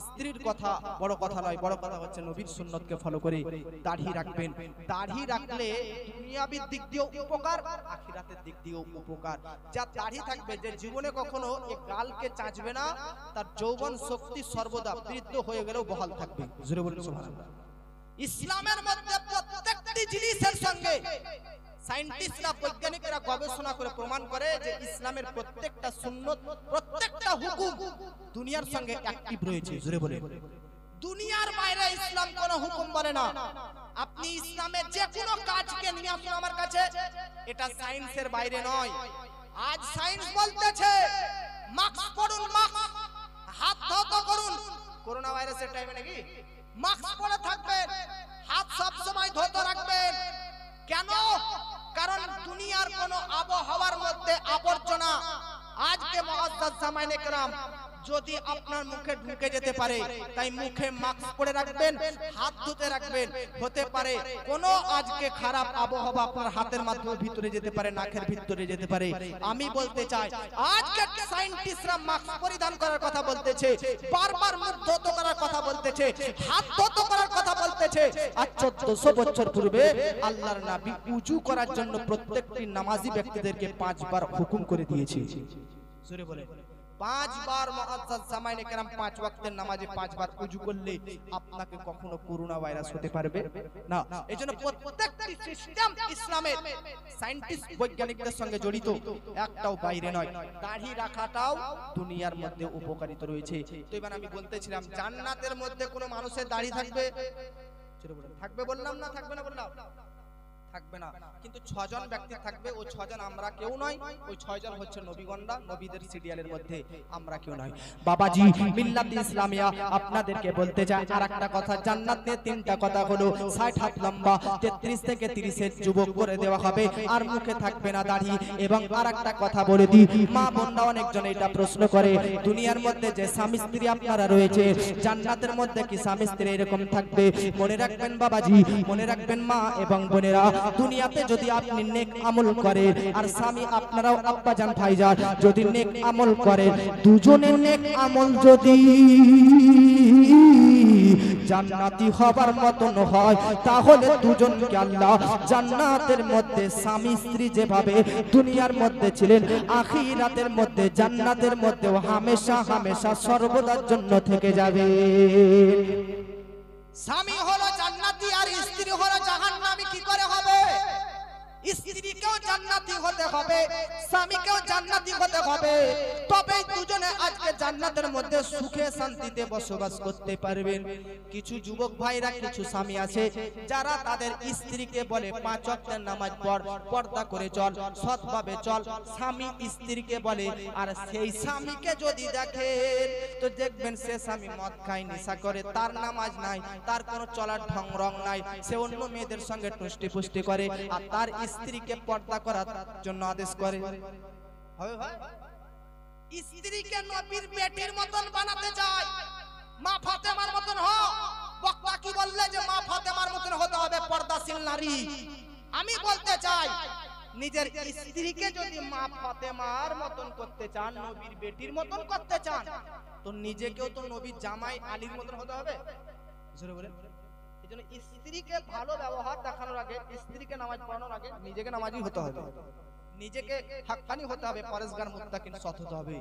স্ত্রীর কথা বড় কথা নয়, বড় কথা হচ্ছে নবীর সুন্নতকে ফলো করে দাড়ি রাখবেন। দাড়ি রাখলে দুনিয়াবির দিক দিয়েও উপকার, আখিরাতের দিক দিয়েও উপকার। যা দাড়ি থাকবে, যে জীবনে কখনো এই গালকে চাচবে না, তার যৌবন শক্তি সর্বদা বৃদ্ধ হয়ে গেলেও বহাল থাকবে। জোরে বলুন সুবহানাল্লাহ। ইসলামের মধ্যে প্রত্যেকটি জিনিসের সঙ্গে সায়েন্টিস্টরা, বৈজ্ঞানিকরা গবেষণা করে প্রমাণ করে যে ইসলামের প্রত্যেকটা সুন্নত, প্রত্যেকটা হুকুম দুনিয়ার সঙ্গে অ্যাক্টিভ রয়েছে। জোরে বলে, দুনিয়ার বাইরে ইসলাম কোনো হুকুম বলে না। আপনি ইসলামের যে কোনো কাজকে নিয়ে আসুন আমার কাছে, এটা সায়েন্সের বাইরে নয়। আজ সায়েন্স বলতেছে মাস্ক পরুন, মাস্ক, হাত ধৌত করুন। করোনা ভাইরাসের টাইমে নাকি মাস্ক পরে থাকবেন, হাত সব সময় ধৌত রাখবেন। কেন? কারণ দুনিয়ার কোন আবহাওয়ার মধ্যে আবর্জনা আজকে মুআজ্জাজ জামাইনে কেরাম যদি আপনার মুখে ঢুকে যেতে পারে, তাই মুখে মাস্ক পরে রাখবেন, হাত ধুতে রাখবেন। হতে পারে কোন আজকে খারাপ আবহাওয়া আপনার হাতের মাধ্যমে ভিতরে যেতে পারে, নাকের ভিতরে যেতে পারে। আমি বলতে চাই আজকে সায়েন্টিস্টরা মাস্ক পরিধান করার কথা বলতেছে, বারবার মুখ ধৌত করার কথা বলতেছে, হাত ধৌত করার কথা বলতেছে। আর 1400 বছর পূর্বে আল্লাহর নবী উযু করার জন্য প্রত্যেকটি নামাজি ব্যক্তিদেরকে 5 বার হুকুম করে দিয়েছে। জোরে বলে, 5 বার মুআজ্জাজ জামাইনে কেরাম 5 ওয়াক্তের নামাজে 5 বার উযু করলে আপনাকে কখনো করোনা ভাইরাস হতে পারবে না। এজন্য প্রত্যেকটি সিস্টেম ইসলামের সায়েন্টিস্ট বৈজ্ঞানিকদের সঙ্গে জড়িত, একটাও বাইরে নয়। দাড়ি রাখাটাও দুনিয়ার মধ্যে উপকারিতা রয়েছে। তো এবার আমি বলতেছিলাম জান্নাতের মধ্যে কোন মানুষের দাড়ি থাকবে? থাকবে বললাম না থাকবে না বললাম? থাকবে না, কিন্তু 6 জন ব্যক্তি থাকবে। ওই 6 জন আমরা কেউ নয়, ওই 6 জন হচ্ছে নবীগণরা, নবীদের সিরিয়ালের মধ্যে আমরা কেউ নয়। বাবাজি মিল্লাত ইসলামিয়া আপনাদেরকে বলতে চাই আরেকটা কথা। জান্নাত নিয়ে 3টা কথা হলো 60 হাত লম্বা, 33 থেকে 30 এর যুবক করে দেওয়া হবে, আর মুখে থাকবে না দাড়ি। এবং আরেকটা কথা বলে দিই, মা বোনরা অনেকজন এটা প্রশ্ন করে, দুনিয়ার মধ্যে যে স্বামী স্ত্রী আপনারা রয়েছে, জান্নাতের মধ্যে কি স্বামী স্ত্রী এরকম থাকবে? মনে রাখবেন বাবাজি, মনে রাখবেন মা এবং বোনেরা, দুনিয়াতে যদি আপনি নেক আমল করেন, আর স্বামী আপনারাও আব্বাজান ভাইজান যদি নেক আমল করেন, দুজনের নেক আমল যদি জান্নাতি হবার মতন হয়, তাহলে দুজনকে আল্লাহ জান্নাতের মধ্যে স্বামী স্ত্রী যেভাবে দুনিয়ার মধ্যে ছিলেন, আখিরাতের মধ্যে জান্নাতের মধ্যেও হামেশা হামেশা সর্বদার জন্য থেকে যাবে। স্বামী হলো জান্নাতি আর স্ত্রী হলো জাহান্নামী। কি করে হবে? স্ত্রীকেও জান্নাতি হতে হবে, স্বামীকেও জান্নাতি হতে হবে, তবেই দুজনে আজকে জান্নাতের মধ্যে সুখে শান্তিতে বসবাস করতে পারবেন। কিছু যুবক ভাইরা, কিছু স্বামী আছে যারা তাদের স্ত্রীকে বলে 5 ওয়াক্তের নামাজ পড়, পর্দা করে চল, সৎভাবে চল, স্বামী স্ত্রীকে বলে। আর সেই স্বামীকে যদি দেখেন তো দেখবেন সে স্বামী মদ খায়, নেশা করে, তার নামাজ নাই, তার কোনো চলার ঢং রং নাই, সে অন্য মেয়েদের সঙ্গে টুষ্টি পুষ্টি করে, আর তার স্ত্রীকে পর্দা করার জন্য আদেশ করে। হবে ভাই? স্ত্রীকে নবীর বেটির মতন বানাতে চায়, মা ফাতেমার মতন হও। বক্তা কি বললে যে মা ফাতেমার মতন হতে হবে, পর্দাশীল নারী। আমি বলতে চাই নিজের স্ত্রীকে যদি মা ফাতেমার মতন করতে চান, নবীর বেটির মতন করতে চান, তো নিজেকেও তো নবীর জামাই আলীর মতন হতে হবে। জোরে বলেন। এজন্য স্ত্রীকে ভালো ব্যবহার দেখানোর আগে, স্ত্রীকে নামাজ পড়ানোর আগে নিজেকে নামাজি হতে হবে, নিজেকে হাক্কানি হতে হবে, পরেশগার মুত্তাকিন সৎ হতে হবে।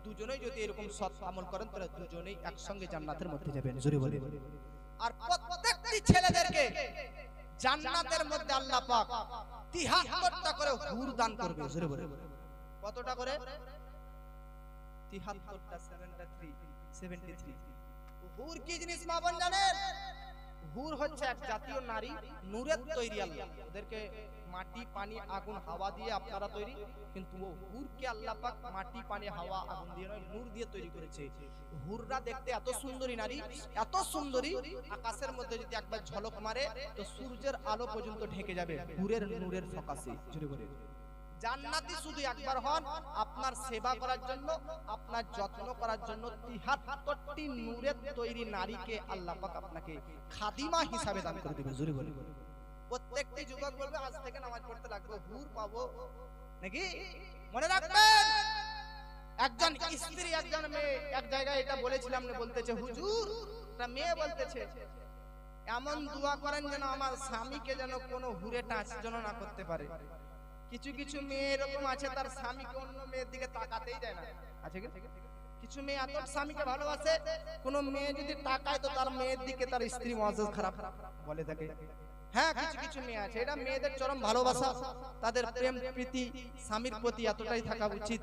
দুজনেই যদি এরকম সৎ আমল করেন তাহলে দুজনেই একসঙ্গে জান্নাতের মধ্যে যাবেন। জোরে বলেন। আর প্রত্যেকটি ছেলেদেরকে জান্নাতের মধ্যে আল্লাহ পাক 73টা করে হুর দান করবে। জোরে বলে কতটা করে? 73টা, 73 হুর কি জিনিস মা বোন জানেন? হুর হচ্ছে এক জাতীয় নারী, নূরের তৈরি। আল্লাহ ওদেরকে মাটি পানি আগুন হাওয়া দিয়ে আপনারা তৈরি, কিন্তু ও হুরকে আল্লাহ পাক মাটি পানি হাওয়া আগুন দিয়ে নয়, নূর দিয়ে তৈরি করেছে। হুররা দেখতে এত সুন্দরী নারী, এত সুন্দরী, আকাশের মধ্যে যদি একবার ঝলক মারে তো সূর্যের আলো পর্যন্ত ঢেকে যাবে হুরের নূরের ফোকাসে। জোরে বলে জান্নাতি শুধু একবার হন আপনার সেবা করার জন্য, আপনার যত্ন করার জন্য 73টি নূরের তৈরি নারীকে আল্লাহ পাক আপনাকে খাদিমা হিসাবে দান করে দেবে। জোরে বলে প্রত্যেকটি যুবক বলবে আজ থেকে নামাজ পড়তে লাগবে, হুর পাবো নাকি? মনে রাখবেন, একজন স্ত্রী একজন মেয়ে এক জায়গায় এটা বলেছিলাম না, বলতেছে হুজুর, একটা মেয়ে বলতেছে এমন দোয়া করেন যেন আমার স্বামীকে যেন কোনো হুরে টাচ যেন না করতে পারে। কিছু কিছু মেয়ে এরকম আছে তার স্বামীকে অন্য মেয়ের দিকে তাকাতেই দেয় না, আছে কি? কিছু মেয়ে এত স্বামীকে ভালোবাসে, কোন মেয়ে যদি তাকায় তো তার মেয়ের দিকে তার স্ত্রী মজাজ খারাপ বলে থাকে। হ্যাঁ, কিছু কিছু মেয়ে আছে, এটা মেয়েদের চরম ভালোবাসা, তাদের প্রেম প্রীতি স্বামীর প্রতি এতটাই থাকা উচিত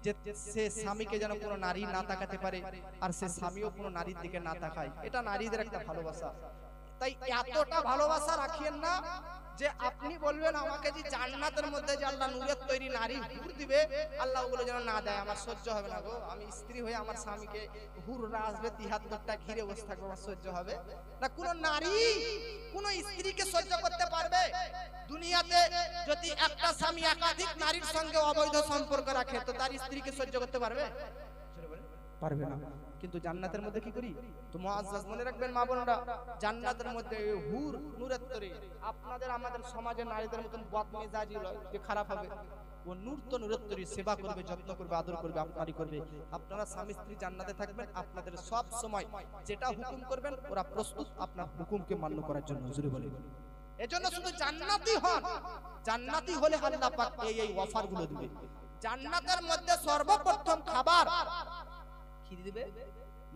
যে সে স্বামীকে যেন কোনো নারী না তাকাতে পারে আর সে স্বামীও কোনো নারীর দিকে না তাকায়। এটা নারীদের একটা ভালোবাসা। তাই এতটা ভালোবাসা রাখিয়েন না যে আপনি বলবেন আমাকে যে জান্নাতের মধ্যে যে আল্লাহ নূরের তৈরি নারী হুর দিবে, আল্লাহ ওগুলো যেন না দেয়, আমার সহ্য হবে না গো। আমি স্ত্রী হয়ে আমার স্বামীকে হুররা আসবে 73টা ঘিরে বসে থাকবে, আমার সহ্য হবে না। কোন নারী কোন স্ত্রীকে সহ্য করতে পারবে? দুনিয়াতে যদি একটা স্বামী একাধিক নারীর সঙ্গে অবৈধ সম্পর্ক রাখে তো তার স্ত্রীকে সহ্য করতে পারবে? পারবে না। কিন্তু জান্নাতের মধ্যে কি করি তো মুআজ্জাজ মনে রাখবেন মা বোনরা, জান্নাতের মধ্যে হুর নূরের তৈরি। আপনাদের আমাদের সমাজের নারীদের মতন বদমেজাজি লয় যে খারাপ হবে, ও নূর তো নূরের তৈরি, সেবা করবে, যত্ন করবে, আদর করবে, আপনারই করবে। আপনারা স্বামী স্ত্রী জান্নাতে থাকবেন, আপনাদের সব সময় যেটা হুকুম করবেন ওরা প্রস্তুত আপনার হুকুমকে মান্য করার জন্য। জোরে বলে এজন্য শুধু জান্নাতি হন, জান্নাতি হলে আল্লাহ পাক এই অফার গুলো দিবে। জান্নাতের মধ্যে সর্বপ্রথম খাবার কি দিবে?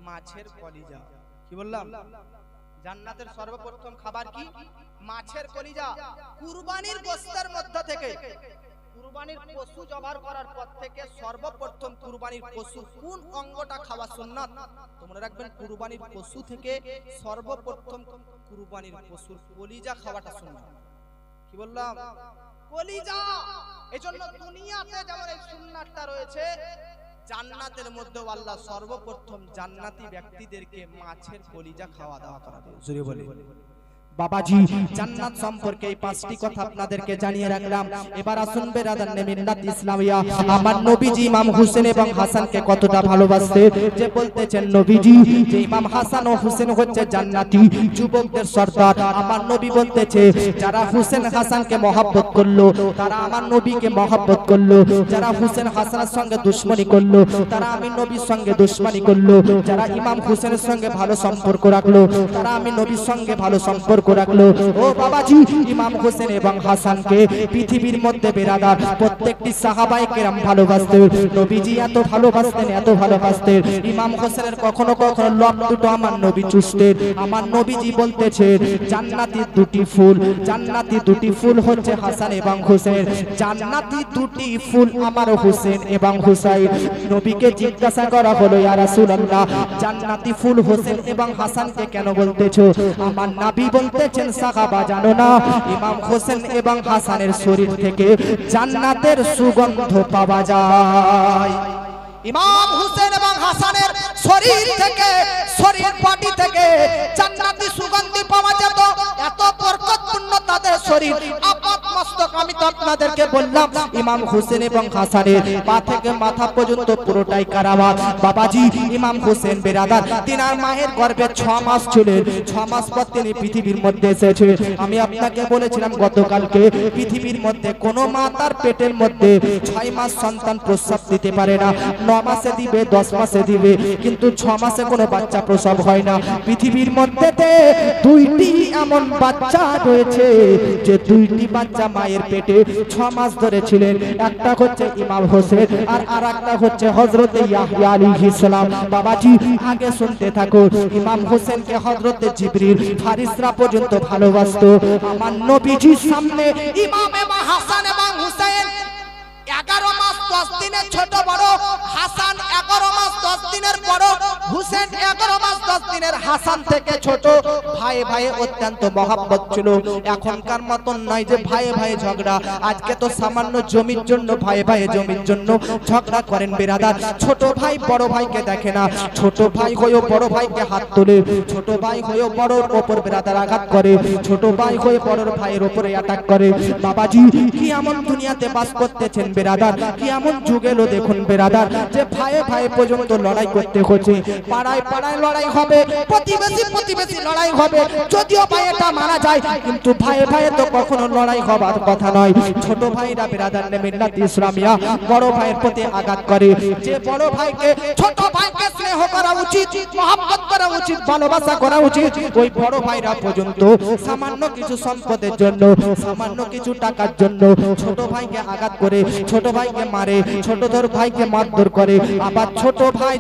মাছের কলিজা। কি বললাম? জান্নাতের সর্বপ্রথম খাবার কি? মাছের কলিজা। কুরবানির গোশতের মধ্য থেকে, কুরবানির পশু জবাই করার পর থেকে সর্বপ্রথম কুরবানির পশু কোন অঙ্গটা খাওয়া সুন্নাত তো মনে রাখবেন, কুরবানির পশু থেকে সর্বপ্রথম কুরবানির পশুর কলিজা খাওয়াটা সুন্নাত। কি বললাম? কলিজা। এজন্য দুনিয়াতে যেমন এই সুন্নাতটা রয়েছে, জান্নাতের মধ্যে আল্লাহ সর্বপ্রথম জান্নাতি ব্যক্তিদেরকে মাছের কলিজা খাওয়া দাওয়া করাবে। জোরে বলে বাবাজি, জান্নাত সম্পর্কে এই 5টি কথা আপনাদেরকে জানিয়ে রাখলাম। এবার আসুন বেরাদানে মিল্লাত ইসলামিয়া, আমার নবীজি ইমাম হোসেন এবং হাসানকে কতটা ভালোবাসতেন যে বলতেছেন নবীজি যে ইমাম হাসান ও হোসেন হচ্ছে জান্নাতি যুবকদের সর্দার। আমার নবী বলতেছে যারা হোসেন হাসানকে মহব্বত করলো তারা আমার নবীকে মহব্বত করলো, যারা হোসেন হাসানের সঙ্গে দুশমনি করলো তারা আমি নবীর সঙ্গে দুশমনি করলো, যারা ইমাম হোসেনের সঙ্গে ভালো সম্পর্ক রাখলো তারা আমি নবীর সঙ্গে ভালো সম্পর্ক রাখলো। ও বাবাজি, ইমাম হোসেন এবং হাসানকে পৃথিবীর মধ্যে বেরাদার প্রত্যেকটি সাহাবায়ে কেরাম ভালোবাসতেন। নবীজি এত ভালোবাসতেন, এত ভালোবাসতেন, ইমাম হোসেনের কখনো কখনো লব দুটো আমার নবী চুষতেন। আমার নবীজি বলতেছেন জান্নাতি দুটি ফুল, জান্নাতি দুটি ফুল হচ্ছে হাসান এবং হোসেন, জান্নাতি দুটি ফুল আমার হোসেন এবং হুসাইন। নবীকে জিজ্ঞাসা করা হলো ইয়া রাসূলুল্লাহ, জান্নাতি ফুল হোসেন এবং হাসানকে কেন বলতেছো? আমার নবী বলতেছেন সাহাবা জানো না, ইমাম হোসেন এবং হাসানের শরীর থেকে জান্নাতের সুগন্ধ পাওয়া যায়। ইমাম হোসেন এবং হাসানের শরীর থেকে, শরীর পাটি থেকে জান্নাতি সুগন্ধি পাওয়া যেত। এত বরকতপূর্ণ তাদের শরীর, আপাত মস্তক। আমি তো আপনাদেরকে বললাম ইমাম হোসেন এবং হাসানের পা থেকে মাথা পর্যন্ত পুরোটাই কারাবাত। বাবাজি, ইমাম হোসেন বেরাদার তিনার মায়ের গর্ভে 6 মাস ছিলেন, 6 মাস পর তিনি পৃথিবীর মধ্যে এসেছে। আমি আপনাকে বলেছিলাম গতকালকে, পৃথিবীর মধ্যে কোনো মা তার পেটের মধ্যে 6 মাস সন্তান প্রসব দিতে পারে না। 9 মাসে দিবে, 10 মাসে দিবে, কিন্তু 6 মাসে কোনো বাচ্চা প্রসব হয় না। পৃথিবীর মধ্যে 2টি এমন বাচ্চা রয়েছে যে 2টি বাচ্চা মায়ের মায়ের পেটে 6 মাস ধরে ছিলেন। একটা হচ্ছে ইমাম হোসেন আর আরেকটা হচ্ছে হযরতে ইয়াহইয়া আলাইহিস সালাম। বাবাজি আগে শুনতে থাকো, ইমাম হোসেনকে হযরতে জিবরিল ফারিসরা পর্যন্ত ভালোবাসতো। আমার নবীজির সামনে ইমাম হাসান এবং হুসাইন 11 মাস 10 দিনের ছোট বড়, হাসান 11 মাস 10 দিনের বড়, হুসেন 11 মাস 10 দিনের। হাসান থেকে ছোট, ভাই ভাই অত্যন্ত মহব্বত ছিল। এখনকার মতন নয় যে ভাই ভাই ঝগড়া। আজকে তো সামান্য জমির জন্য ভাই ভাই জমির জন্য ঝগড়া করেন বিরাদার। ছোট ভাই বড় ভাইকে দেখে না, ছোট ভাই হয়েও বড় ভাইকে হাত তোলে, ছোট ভাই হয়েও বড়র ওপর বিরাদার আঘাত করে, ছোট ভাই হয়ে বড়র ভাইয়ের উপরে অ্যাটাক করে। বাবাজি কি এমন দুনিয়াতে বাস করতেছেন বিরাদার, কি এমন যুগ এলো দেখুন বিরাদার, যে ভাই ভাই পর্যন্ত লড়াই করতে হচ্ছে। পাড়ায় পাড়ায় লড়াই হবে, প্রতিবেশী প্রতিবেশী লড়াই হবে। যদিও ভাইটা মারা যায়, কিন্তু ভাই ভাই তো কখনো লড়াই হবার কথা নয়। ছোট ভাইরা বিরাদার নে মিল্লাত ইসলামিয়া বড় ভাইয়ের প্রতি আঘাত করে। যে বড় ভাইকে ছোট ভাইকে স্নেহ করা উচিত, মহব্বত করা উচিত, ভালোবাসা করা উচিত, ওই বড় ভাইরা পর্যন্ত সামান্য কিছু সম্পদের জন্য, সামান্য কিছু টাকার জন্য ছোট ভাইকে আঘাত করে, ছোট ভাইকে মারে, ছোটদের ভাইকে মারধর করে। আবার ছোট ভাই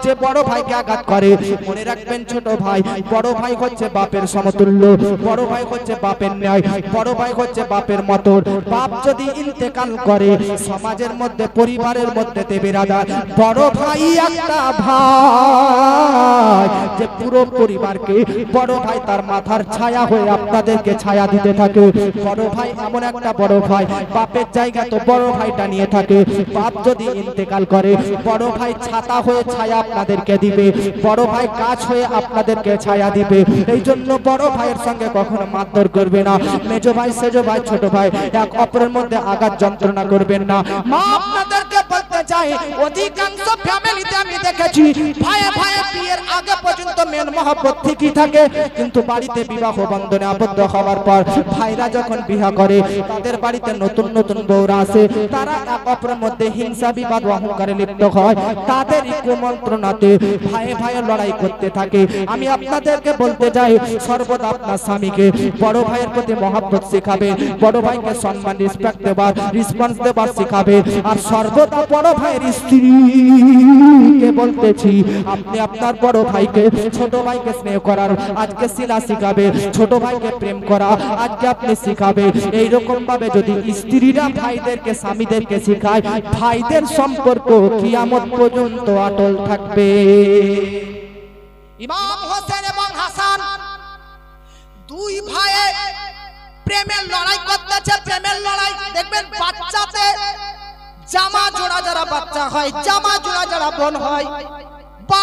যে বড় ভাইকে আঘাত করে, মনে রাখবেন ছোট ভাই বড় ভাই হচ্ছে বাপের সমতুল্য, বড় ভাই হচ্ছে বাপের ন্যায়, বড় ভাই হচ্ছে বাপের মতন। বাপ যদি ইন্তেকাল করে সমাজের মধ্যে পরিবারের মধ্যে বিরাদার বড় ভাই একটা ভাই যে পুরো পরিবারকে, বড় ভাই তার মাথার ছায়া হয়ে আপনাদেরকে ছায়া দিতে থাকে। বড় ভাই এমন একটা বড় ভাই, বাপের জায়গা তো বড় ভাইটা নিয়ে থাকে। বাপ যদি ইন্তেকাল করে বড় ভাই ছাতা হয়ে ছায়া আপনাদেরকে দিবে, বড় ভাই গাছ হয়ে আপনাদেরকে ছায়া দিবে। এই জন্য বড় ভাইয়ের সঙ্গে কখনো মারধর করবে না। মেজো ভাই সেজো ভাই ছোট ভাই এক অপরের মধ্যে আঘাত যন্ত্রণা করবেন না। মা আপনাদেরকে বলতে চাই, অধিকাংশ ফ্যামিলিতে আমি দেখেছি ভাই ভাই বিয়ের আগে পর্যন্ত মেন মহব্বত ঠিকই থাকে, কিন্তু বাড়িতে বিবাহ বন্ধনে আবদ্ধ হওয়ার পর ভাইরা যখন বিবাহ করে তাদের বাড়িতে নতুন নতুন বউরা আসে, তারা এক অপরের মধ্যে হিংসা বিবাদ অহংকারে লিপ্ত হয়। তাদেরই কুমন্ত্রণাতে ভাই ভাই লড়াই করতে থাকে। আমি আপনাদেরকে বলতে চাই, সর্বদা আপনার স্বামীকে বড় ভাইয়ের প্রতি মহব্বত শেখাবে, বড় ভাইকে সম্মান রেসপেক্ট দেবার রেসপন্স দেবার শেখাবে। আর সর্বদা বড় ভাইয়ের স্ত্রীকে বলতেছি, আপনি আপনার বড় ভাইকে ছোট ভাইকে স্নেহ করার আজকে শিলা শিখাবে, ছোট ভাইকে প্রেম করা আজকে আপনি শিখাবে। এইরকম ভাবে যদি স্ত্রীরা ভাইদেরকে স্বামীদেরকে শেখায়, ভাইদের সম্পর্ক কিয়ামত পর্যন্ত অটল থাকবে। ইমাম হোসেন এবং হাসান দুই ভাইয়ে প্রেমের লড়াই করতেছে, প্রেমের লড়াই। দেখবেন বাচ্চাতে জামা জোড়া যারা বাচ্চা হয়, জামা জোড়া যারা বোন হয়, বা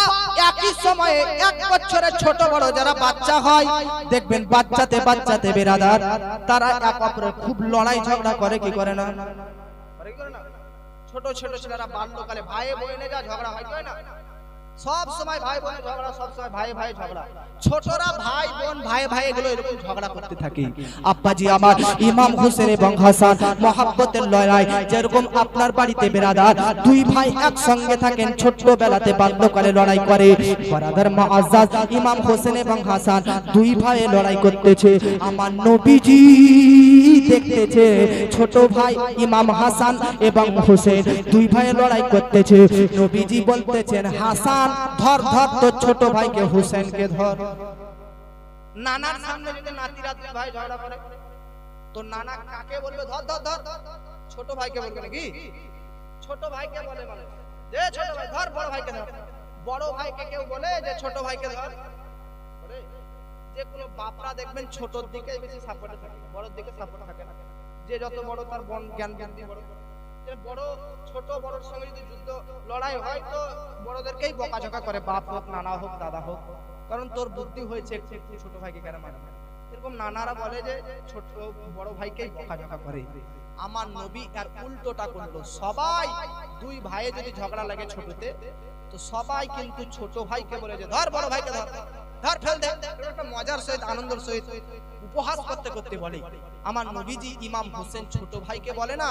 একই সময়ে 1 বছরের ছোট বড় যারা বাচ্চা হয়, দেখবেন বাচ্চাতে বাচ্চাতে বিরাদার তারা এক অপরের খুব লড়াই ঝগড়া করে, কি করে না? ছোট ছোট ছেলেরা বাল্যকালে ভাই বোনে যা ঝগড়া হয়, না সব সময় ভাই বোনের ঝগড়া, সব সময় ভাই ভাই ঝগড়া, ছোটরা ভাই বোন ভাই ভাই এগুলো এরকম ঝগড়া করতে থাকে। আব্বাজি আমার ইমাম হোসেন এবং হাসান মহব্বতের লড়াই, যেরকম আপনার বাড়িতে বিরাদার দুই ভাই একসঙ্গে থাকেন, ছোট্টবেলাতে বাল্যকালে লড়াই করে। বারাদার মুআজ্জাজ ইমাম হোসেন এবং হাসান দুই ভাই লড়াই করতেছে। আমার নবীজি দেখতেছে ছোট ভাই ইমাম হাসান এবং হোসেন দুই ভাই লড়াই করতেছে। নবীজি বলতেছেন, হাসান ধর ধর তো ছোট ভাইকে, হোসেনকে ধর। নানার সামনে যদি নাতিরা দুই ভাই ঝগড়া করে তো নানা কাকে বলবে? ধর ধর ধর। ছোট ভাইকে বলবে নাকি? ছোট ভাইকে বলে, মানে যে ছোট ভাই ধর, বড় ভাইকে ধর। বড় ভাইকে কেউ বলে যে ছোট ভাইকে ধর? যে কোনো বাপরা দেখবেন ছোটর দিকে বেশি সাপোর্টে থাকে, বড়র দিকে সাপোর্ট থাকে না। যে যত বড় তার জ্ঞান বুদ্ধি বড়। বড় ছোট বড়র সঙ্গে যদি যুদ্ধ লড়াই হয় তো বড়দেরকেই বকাঝকা করে, বাপ হোক নানা হোক দাদা হোক, কারণ তোর বুদ্ধি হয়েছে, ছোট ভাইকে কেন মারবে? এরকম নানারা বলে যে ছোট বড় ভাইকেই বকাঝকা করে। আমার নবী আর উল্টোটা করলো। সবাই দুই ভাইয়ে যদি ঝগড়া লাগে ছোটতে, তো সবাই কিন্তু ছোট ভাইকে বলে যে ধর, বড় ভাইকে ধর, ধর ফেল দে। একটা মজার সহিত আনন্দের সহিত উপহাস করতে করতে বলে। আমার নবীজি ইমাম হোসেন ছোট ভাইকে বলে না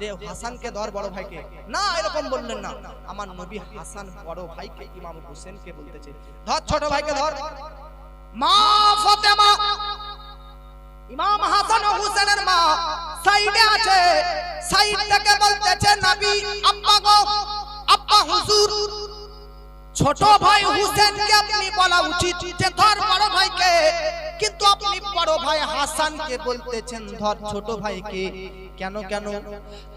যে হাসানকে ধর, বড় ভাইকে না, এরকম বললেন না। আমার নবী হাসান বড় ভাইকে ইমাম হোসেনকে বলতেছে ধর, ছোট ভাইকে ধর। মা ফাতেমা ইমাম হাসান ও হোসেনের মা সাইডে আছে, সাইড থেকে বলতেছে নবী আব্বা গো, আব্বা হুজুর, ছোট ভাই হুসেনকে আপনি বলা উচিত যে ধর বড় ভাইকে, কিন্তু আপনি বড় ভাই হাসানকে বলতেছেন ধর ছোট ভাইকে। কেন কেন?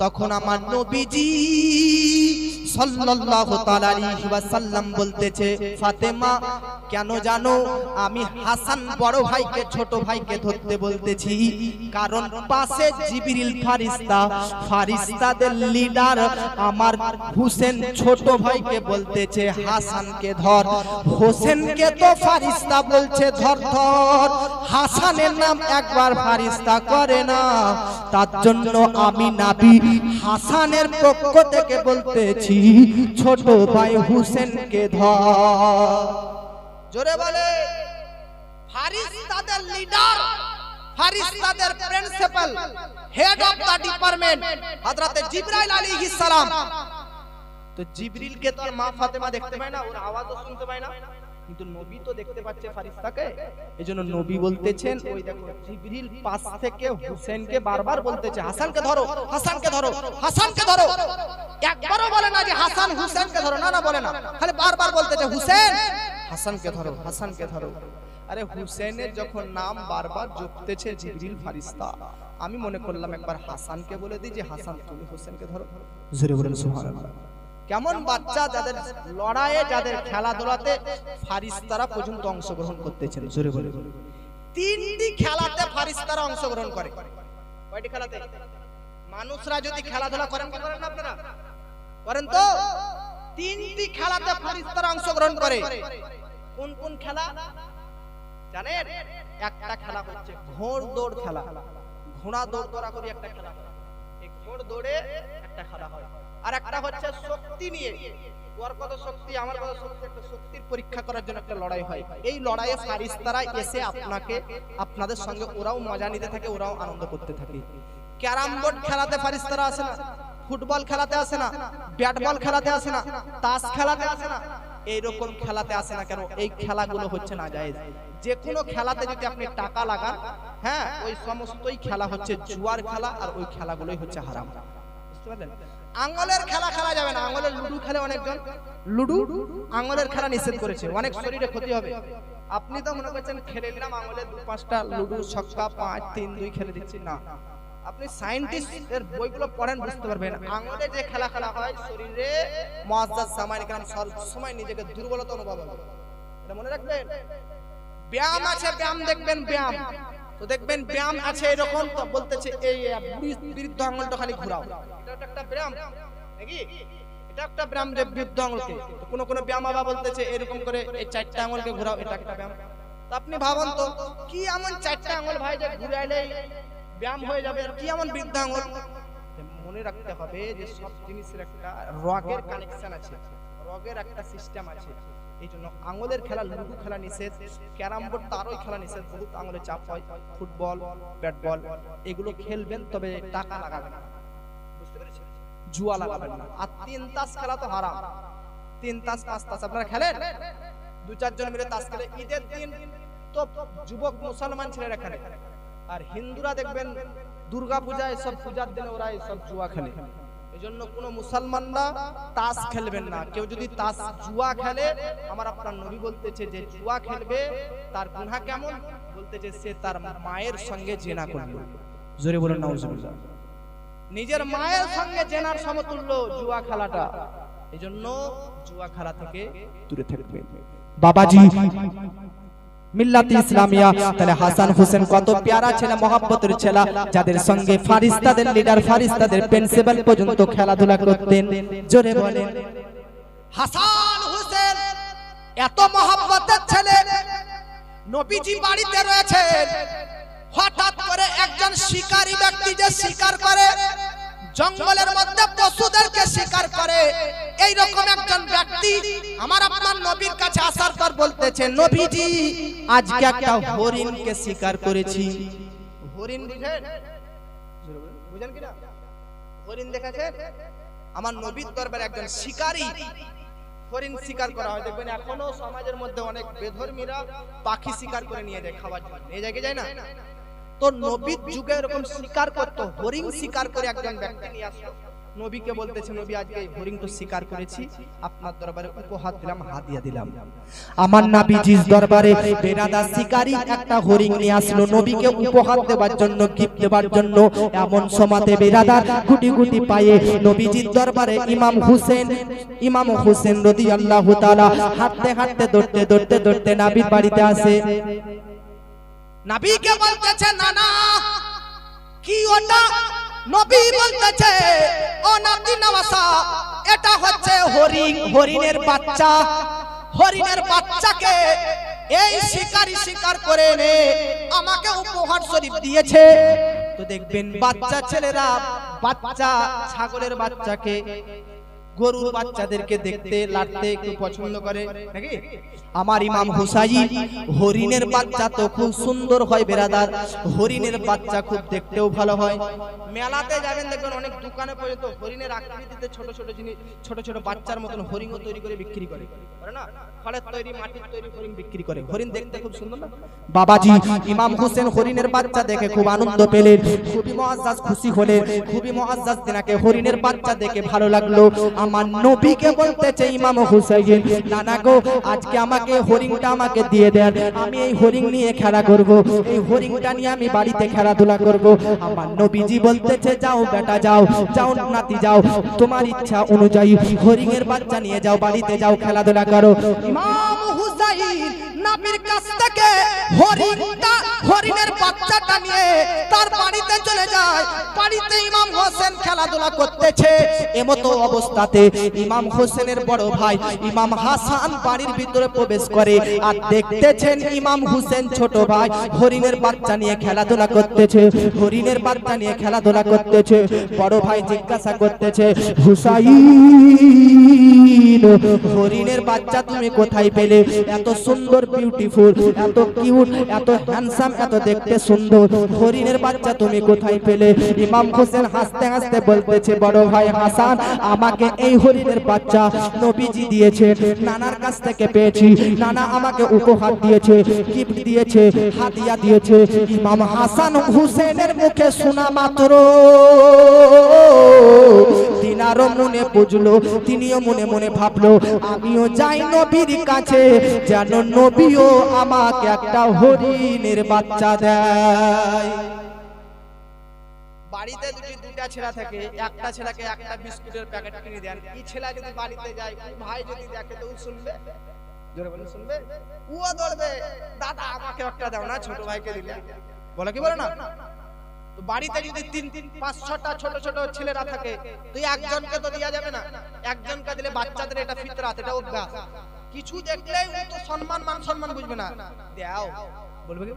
তখন আমার নবীজি সাল্লাল্লাহু তাআলা আলাইহি ওয়াসাল্লাম বলতেছে, ফাতেমা কেন জানো আমি হাসান বড় ভাইকে ছোট ভাইকে ধরতে বলতেছি? কারণ পাশে জিবরিল ফারিস্তা, ফারিস্তাদের লিডার আমার হুসেন ছোট ভাইকে বলতেছে হাসানকে ধর। হোসেনকে তো ফারিস্তা বলছে ধর ধর, হাসানের নাম একবার ফারিস্তা করে না। তার জন্য আমি নবী হাসানের পক্ষ থেকে বলতেছি ছোট ভাই হুসেনকে ধর। জোরে বলে, ফারিস্তাদের লিডার, ফারিস্তাদের principal, head of the department হযরত জিবরাইল আলাইহিস সালাম। তো জিবরিলকে তো মা ফাতেমা দেখতে পায় না, ওর আওয়াজও শুনতে পায় না, কিন্তু নবী তো দেখতে পাচ্ছে ফারিস্তাকে। এজন্য নবী বলতেছেন ওই দেখো জিবরিল পাশ থেকে হুসেনকে বারবার বলতেছে হাসানকে ধরো, হাসানকে ধরো, হাসানকে ধরো। একবারও বলে না যে হাসান হুসেনকে ধরো, না না বলে না, খালি বারবার বলতেছে হুসেন হাসানকে ধরো, হাসানকে ধরো। আরে হুসেনের যখন নাম বারবার জপতেছে জিবরিল ফারিস্তা, আমি মনে করলাম একবার হাসানকে বলে দিই যে হাসান তুমি হুসেনকে ধরো। জোরে বলেন সুবহানাল্লাহ। কেমন বাচ্চা যাদের লড়াইয়ে, যাদের খেলাধুলাতে ফারিস্তারা পর্যন্ত অংশগ্রহণ করতেছেন। জোরে বলে, তিনটি খেলাতে ফারিস্তারা অংশগ্রহণ করে। কয়টি খেলাতে? মানুষরা যদি খেলাধুলা করেন, কি করেন না আপনারা? করেন তো? তিনটি খেলাতে ফারিস্তারা অংশগ্রহণ করে। কোন কোন খেলা জানেন? একটা খেলা হচ্ছে ঘোড় দৌড় খেলা, ঘোড়া দৌড় করাকরি একটা খেলা হয়, এই ঘোড় দৌড়ে একটা খেলা হয়। আর একটা হচ্ছে শক্তি নিয়ে, ওর কত শক্তি আমার কত শক্তি, একটা শক্তির পরীক্ষা করার জন্য একটা লড়াই হয়। এই লড়াইয়ে ফারিস্তারা এসে আপনাকে, আপনাদের সঙ্গে ওরাও মজা নিতে থাকে, ওরাও আনন্দ করতে থাকে। ক্যারাম বোর্ড খেলাতে ফারিস্তারা আসে না, ফুটবল খেলাতে আসে না, ব্যাট বল খেলাতে আসে না, তাস খেলাতে আসে না, এইরকম খেলাতে আসে না। কেন? এই খেলাগুলো হচ্ছে না জায়েজ। যে কোনো খেলাতে যদি আপনি টাকা লাগান, হ্যাঁ, ওই সমস্তই খেলা হচ্ছে জুয়ার খেলা, আর ওই খেলাগুলোই হচ্ছে হারাম। বুঝতে পারলেন? আঙ্গুলের খেলা খেলা যাবে না। আঙ্গুলের লুডু খেলে অনেকজন, লুডু আঙ্গুলের খেলা নিষেধ করেছে, অনেক শরীরে ক্ষতি হবে। আপনি তো মনে করছেন খেলে নিলাম আঙ্গুলের 2-5টা লুডু, ছক্কা 5-3-2 খেলে দিচ্ছি, না। আপনি সায়েন্টিস্টের বইগুলো পড়েন, বুঝতে পারবেন আঙ্গুলে যে খেলা খেলা হয় শরীরে মুআজ্জাজ জামাইন کرام সব সময় নিজেকে দুর্বলতা অনুভব হবে। এটা মনে রাখবেন। ব্যায়াম আছে, ব্যায়াম দেখবেন, ব্যায়াম তো দেখবেন ব্যায়াম আছে এরকম, তো বলতেছে এই বৃদ্ধ আঙ্গুলটা খালি ঘোরাও, এটা একটা ব্যায়াম নাকি? এটা একটা ব্যায়াম যে বৃদ্ধ আঙ্গুলকে, কোন কোন ব্যায়াম আবার বলতেছে এরকম করে এই 4টা আঙ্গুলকে ঘোরাও, এটা একটা ব্যায়াম। তো আপনি ভাবুন তো কি এমন 4টা আঙ্গুল ভাই যে ঘুরাইলেই ব্যায়াম হয়ে যাবে, আর কি এমন বৃদ্ধ আঙ্গুল? মনে রাখতে হবে যে সব জিনিসের একটা রগের কানেকশন আছে, রগের একটা সিস্টেম আছে। এই জন্য আঙ্গুলের খেলা, লুডু খেলা নিষেধ, ক্যারাম বোর্ড তারই খেলা নিষেধ, বহুত আঙ্গুলে চাপ হয়। ফুটবল, ব্যাট বল এগুলো খেলবেন, তবে টাকা লাগাবেন না, বুঝতে পেরেছেন? জুয়া লাগাবেন না। আর 3 তাস খেলা তো হারাম। 3 তাস 5 তাস আপনারা খেলেন? 2-4 জন মিলে তাস খেলে। ঈদের দিন তো যুবক মুসলমান ছেলেরা খেলে, আর হিন্দুরা দেখবেন দুর্গা পূজায়, সব পূজার দিনে ওরা সব জুয়া খেলে। এজন্য কোন মুসলমানরা তাস খেলবেন না। কেউ যদি তাস জুয়া খেলে, আমার আপনার নবী বলতেছে যে জুয়া খেলবে তার গুনাহ কেমন? বলতেছে সে তার মায়ের সঙ্গে জিনা করবে। জোরে বলেন নাউজুবিল্লাহ। নিজের মায়ের সঙ্গে জেনার সমতুল্য জুয়া খেলাটা। এজন্য জুয়া খেলা থেকে দূরে থাকবে। বাবাজি মিল্লাতে ইসলামিয়া, তাহলে হাসান হোসেন কত প্যারা ছেলে, মহব্বতের ছেলে, যাদের সঙ্গে ফারিস্তাদের লিডার, ফারিস্তাদের প্রিন্সিপাল পর্যন্ত খেলাধুলা করতেন। জোরে বলেন। হাসান হোসেন এত মহব্বতের ছেলে, নবীজি বাড়িতে রয়েছেন, হঠাৎ করে একজন শিকারী ব্যক্তি যে শিকার করে, জঙ্গলের মধ্যে পশুদেরকে শিকার করে, এই রকম একজন ব্যক্তি আমার আপনার নবীর কাছে আসার পর বলতেছে, নবীজি আজকে একটা হরিণকে শিকার করেছি। হরিণ বুঝেন কিনা? হরিণ দেখেছেন? আমার নবীর দরবারে একজন শিকারী হরিণ শিকার করা হয়। দেখবেন এখনো সমাজের মধ্যে অনেক বেধর্মীরা পাখি শিকার করে নিয়ে যায় খাবার জন্য, নিয়ে যায় কি যায় না? তো তো নবীর যুগে এরকম শিকার করত, হরিণ শিকার করে একজন ব্যক্তি নিয়ে আসতো, নবীকে বলতেছে নবী আজকে এই হরিণ তো শিকার করেছি, আপনার দরবারে উপহার দিলাম, হাদিয়া দিলাম। আমার নবীজির দরবারে বেরাদার শিকারী একটা হরিণ নিয়ে আসলো নবীকে উপহার দেওয়ার জন্য, গিফট দেওয়ার জন্য। এমন সময়তে বেরাদার গুটি গুটি পায়ে নবীজির দরবারে ইমাম হুসেন রাদিয়াল্লাহু তাআলা হাঁটতে হাঁটতে দৌড়তে দৌড়তে দৌড়তে নবীর বাড়িতে আসে। নবীকে বলতেছে নানা কি ওটা? নবী বলতেছে ও নাতি নওয়াসা, এটা হচ্ছে হরিণ, হরিণের বাচ্চা। হরিণের বাচ্চাকে এই শিকারী শিকার করে এনে আমাকে উপহার শরীফ দিয়েছে। তো দেখবেন বাচ্চা ছেলেরা বাচ্চা ছাগলের বাচ্চাকে, গরুর বাচ্চাদেরকে দেখতে লাড়তে একটু পছন্দ করে নাকি? আমার ইমাম হুসাইন হরিণের বাচ্চা তো খুব সুন্দর হয় বেরাদার, হরিণের বাচ্চা খুব দেখতেও ভালো হয়। মেলাতে যাবেন দেখবেন অনেক দোকানে পর্যন্ত হরিণের আকৃতিতে ছোট ছোট জিনিস, ছোট ছোট বাচ্চার মতন হরিণও তৈরি করে বিক্রি করে না? ফলের তৈরি, মাটির তৈরি হরিণ বিক্রি করে। হরিণ দেখতে খুব সুন্দর না বাবাজি? ইমাম হুসেন হরিণের বাচ্চা দেখে খুব আনন্দ পেলেন, খুবই মুআজ্জাজ খুশি হলেন, খুবই মুআজ্জাজ তিনাকে হরিণের বাচ্চা দেখে ভালো লাগলো। আমার নবীকে বলতেছে ইমাম হুসাইন নানা গো আজকে আমাকে হরিণটা আমাকে দিয়ে দেন, আমি এই হরিণ নিয়ে খেলা করব, এই হরিণটা নিয়ে আমি বাড়িতে খেলাধুলা করব। আমার নবীজি বলতেছে যাও বেটা যাও, যাও নাতি যাও, তোমার ইচ্ছা অনুযায়ী হরিণের বাচ্চা নিয়ে যাও, বাড়িতে যাও, খেলাধুলা করো। ইমাম হুসাইন নবীর কাছ থেকে হরিণের বাচ্চাটা নিয়ে তার বাড়িতে চলে যায়। বাড়িতে ইমাম হোসেন খেলাধুলা করতেছে। এমতো অবস্থাতে ইমাম হোসেনের বড় ভাই ইমাম হাসান বাড়ির ভিতরে প্রবেশ করে, আর দেখতেছেন ইমাম হোসেন ছোট ভাই হরিণের বাচ্চা নিয়ে খেলাধুলা করতেছে, হরিণের বাচ্চা নিয়ে খেলাধুলা করতেছে। বড় ভাই জিজ্ঞাসা করতেছে হুসাইন হরিণের বাচ্চা তুমি কোথায় পেলে? এত সুন্দর, বিউটিফুল, এত কিউট, এত হ্যান্ডসাম, এত দেখতে সুন্দর হরিণের বাচ্চা তুমি কোথায় পেলে? ইমাম হোসেন হাসতে হাসতে বলতেছে বড় ভাই হাসান আমাকে এই হরিণের বাচ্চা নবীজি দিয়েছে, নানার কাছ থেকে পেয়েছি, নানা আমাকে উপহার দিয়েছে, গিফট দিয়েছে, হাদিয়া দিয়েছে। ইমাম হাসান হুসেনের মুখে শোনা মাত্র তিনারও মনে বুঝলো, তিনিও মনে মনে ভাবলো আমিও যাই নবীর কাছে, যেন নবীও আমাকে একটা হরিণের বাচ্চা দেয়। বাড়িতে দুইটা ছেলে থাকে, একটা ছেলেকে একটা বিস্কুটের প্যাকেট কিনে দেন। এই ছেলে যদি বাড়িতে যায়, ভাই যদি দেখে তো ও শুনবে, জোরে বলে শুনবে, ও দৌড়বে দাদা আমাকে একটা দাও না, ছোট ভাইকে দিলে বলে কি বলে না? তো বাড়িতে যদি 3-5-6টা ছোট ছোট ছেলেরা থাকে, তুই একজনকে তো দেয়া যাবে না, একজনকে দিলে বাচ্চাদের এটা ফিতরাত, এটা অভ্যাস। কিছু দেখলেই ও তো সম্মান মান সম্মান বুঝবে না, দাও বলবে কি?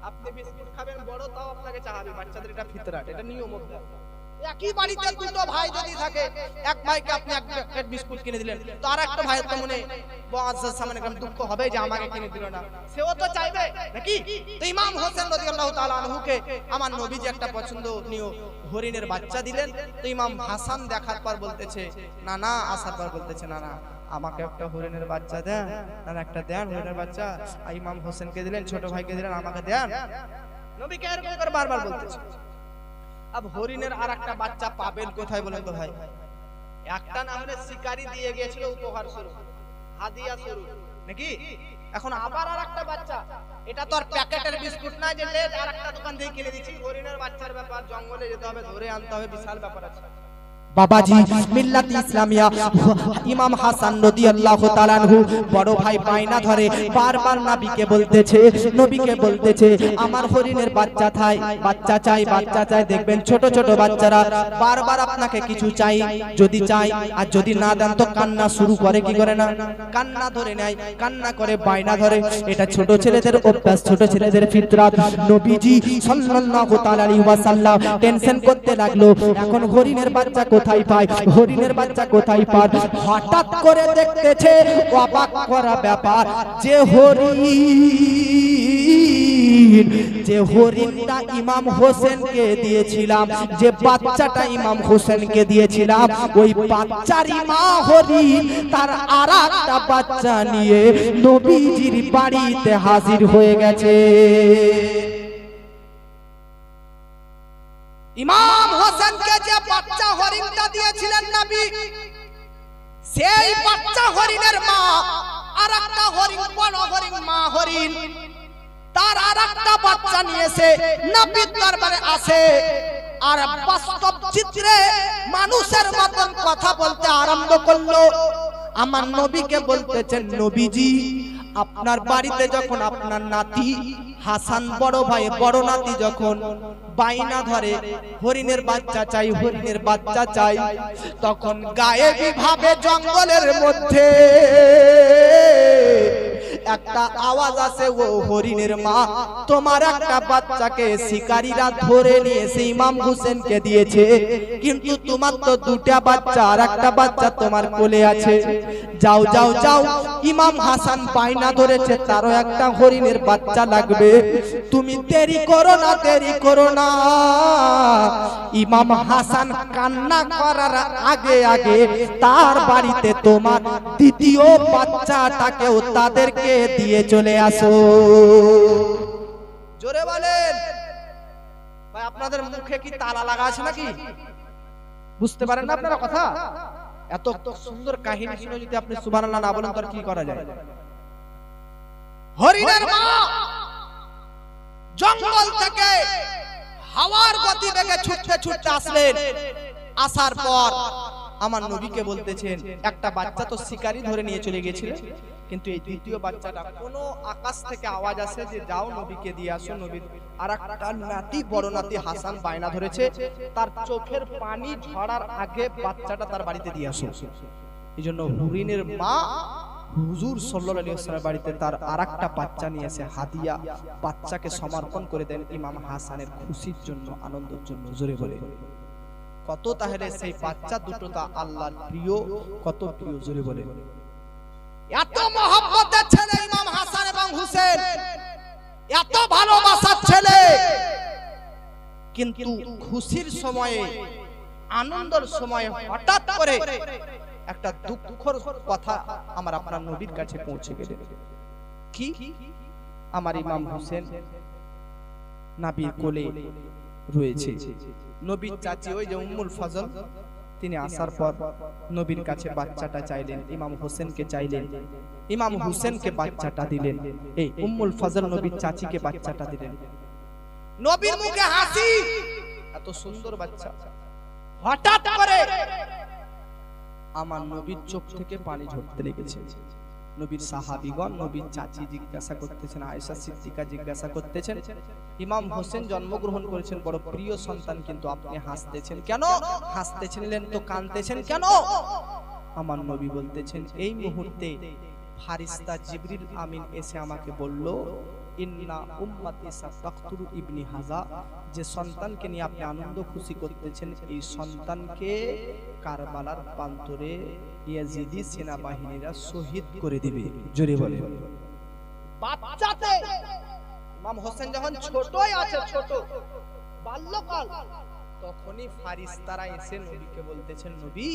আপনি বিস্কুট খাবেন বড়, তাও আপনাকে চাহাবে, বাচ্চাদের এটা ফিতরাত, এটা নিয়ম অভ্যাস। একই বাড়িতে দুটো ভাই যদি থাকে, এক ভাইকে আপনি এক প্যাকেট বিস্কুট কিনে দিলেন, তো আরেকটা ভাইয়ের তো মনে মুআজ্জাজ সামনে কেমন দুঃখ হবে যে আমাকে কিনে দিল না, সেও তো চাইবে নাকি? তো ইমাম হোসেন রাদিয়াল্লাহু তাআলা আনহুকে আমার নবীজি একটা পছন্দনীয় হরিণের বাচ্চা দিলেন। তো ইমাম হাসান দেখার পর বলতেছে নানা, আসার পর বলতেছে নানা আমাকে একটা হরিণের বাচ্চা দেন, নানা একটা দেন হরিণের বাচ্চা। ইমাম হোসেনকে দিলেন, ছোট ভাইকে দিলেন, আমাকে দেন। নবীকে এরকম করে বারবার বলতেছে। अब হরিণের আরেকটা বাচ্চা পাবেন কোথায় বলেন তো ভাই? একটা না হলে শিকারী দিয়ে গিয়েছিল উপহার স্বরূপ, হাদিয়া স্বরূপ নাকি? এখন আবার আরেকটা বাচ্চা, এটা তো আর প্যাকেটের বিস্কুট না যে লেজ আরেকটা দোকান থেকে কিনে দিচ্ছি। হরিণের বাচ্চার ব্যাপার, জঙ্গলে যেতে হবে, ধরে আনতে হবে, বিশাল ব্যাপার আছে বাবাজি। মিল্লাত ইসলামিয়া ইমাম হাসান রাদিয়াল্লাহু তাআলা আনহু বড় ভাই বাইনা ধরে বারবার নবীকে বলতেছে আমার হরিণের বাচ্চা চাই, বাচ্চা চাই, বাচ্চা চাই। দেখবেন ছোট ছোট বাচ্চারা বারবার আপনাকে কিছু চাই, যদি চাই আর যদি না দেন তো কান্না শুরু করে, কি করে না? কান্না ধরে নেয়, কান্না করে, বাইনা ধরে। এটা ছোট ছেলেদের অভ্যাস, ছোট ছেলেদের ফিতরাত। নবীজি সাল্লাল্লাহু তাআলা আলাইহি ওয়াসাল্লাম টেনশন করতে লাগলো, এখন হরিণের বাচ্চা কোথায় পায়, হরিণের বাচ্চা কোথায় পায়? হঠাৎ করে দেখতেছে অবাক করা ব্যাপার, যে হরিণটা ইমাম হোসেনকে দিয়েছিলাম, যে বাচ্চাটা ইমাম হোসেনকে দিয়েছিলাম, ওই বাচ্চারই মা হরিণ তার আরেকটা বাচ্চা নিয়ে নবীজির বাড়িতে হাজির হয়ে গেছে। ইমাম হোসেনকে যে বাচ্চা হরিণটা দিয়েছিলেন নবী, সেই বাচ্চা হরিণের মা আরেকটা হরিণ, বড় হরিণ, মা হরিণ, তার আরেকটা বাচ্চা নিয়েছে নবীর দরবারে আসে। আর বাস্তব চিত্রে মানুষের মতন কথা বলতে আরম্ভ করলো। আমার নবীকে বলতেছেন, নবীজি আপনার বাড়িতে যখন আপনার নাতি হাসান বড় ভাই বড় নাতি যখন বাইনা ধরে হরিণের বাচ্চা চাই, হরিণের বাচ্চা চাই, তখন গায়েবী ভাবে জঙ্গলের মধ্যে একটা আওয়াজ আসে, ও হরিণের মা তোমার একটা বাচ্চাকে শিকারীরা ধরে নিয়ে এসে ইমাম হোসেনকে দিয়েছে, কিন্তু তোমার তো দুটা বাচ্চা আর একটা বাচ্চা তোমার কোলে আছে, যাও যাও যাও, ইমাম হাসান বাইনা ধরেছে তারও একটা হরিণের বাচ্চা লাগবে, তুমি দেরি করো না, দেরি করো না। ইমাম হাসান কান্না করার আগে আগে তার বাড়িতে তোমার দ্বিতীয় বাচ্চাটাকেও তাদেরকে দিয়ে চলে আসো। জোরে বলেন ভাই, আপনাদের মুখে কি তালা লাগা আছে নাকি? বুঝতে পারেন না আপনারা কথা? এত সুন্দর কাহিনী শুনে যদি আপনি সুবহানাল্লাহ না বলেন তার কি করা যায়? হরিণের মা জঙ্গল থেকে হাওয়ার গতিবেগে ছুটতে ছুটতে আসলেন। আসার পর আমার নবীকে বলতেছেন, একটা বাচ্চা তো শিকারী ধরে নিয়ে চলে গিয়েছিল, কিন্তু এই দ্বিতীয় বাচ্চাটা কোনো আকাশ থেকে আওয়াজ আসে যে যাও নবীকে দিয়ে আসো। নবীর আরেকটা নাতি, বড় নাতি হাসান বায়না ধরেছে, তার চোখের পানি ঝরার আগে বাচ্চাটা তার বাড়িতে দিয়ে আসো। এই জন্য হরিণের মা হুজুর সাল্লাল্লাহু আলাইহি ওয়াসাল্লামের বাড়িতে তার আরেকটা বাচ্চা নিয়ে এসে হাদিয়া বাচ্চাকে সমর্পণ করে দেন ইমাম হাসানের খুশির জন্য, আনন্দের জন্য। জোরে বলে কত তাহলে সেই বাচ্চা দুটো তা আল্লাহর প্রিয়, কত প্রিয়। জোরে বলে এত মহব্বতের ছেলে ইমাম হাসান এবং হুসেন, এত ভালোবাসার ছেলে, কিন্তু খুশির সময়ে, আনন্দের সময়ে হঠাৎ করে একটা দুঃখের কথা আমার আপনার নবীর কাছে পৌঁছে গেল। কি? আমার ইমাম হোসেন নবীর কোলে রয়েছে। নবীর চাচি ওই যে উম্মুল ফজল, তিনি আসার পর নবীর কাছে বাচ্চাটা চাইলেন, ইমাম হোসেনকে চাইলেন, ইমাম হোসেনকে বাচ্চাটা দিলেন। এই উম্মুল ফজল নবীর চাচিকে বাচ্চাটা দিলেন। নবীর মুখে হাসি, এত সুন্দর বাচ্চা। হঠাৎ করে আমার নবীর চোখ থেকে পানি ঝরতে লেগেছে। নবীর সাহাবীগণ, নবীর চাচি জিজ্ঞাসা করতেছেন, আয়েশা সিদ্দিকা জিজ্ঞাসা করতেছেন, ইমাম হোসেন জন্মগ্রহণ করেছেন বড় প্রিয় সন্তান, কিন্তু আপনি হাসতেছেন কেন? হাসতেছিলেন তো কাঁদতেছেন কেন? আমার নবী বলতেছেন, এই মুহূর্তে ফারিস্তা জিবরিল আমিন এসে আমাকে বলল, ইন্না উম্মতি সাতাকতুল ইবনি হাজা, যে সন্তানকে নিয়ে আপনি আনন্দ খুশি করতেছেন, এই সন্তানকে কারবালার প্রান্তরে ইয়াজিদি সেনাবাহিনীরা শহীদ করে দিবে। জোরে বলে বাচ্চাতে ইমাম হোসেন যখন ছোটই আছে, ছোট বাল্যকাল, তখনই ফারিস্তারা এসে নবীকে বলতেছেন, নবী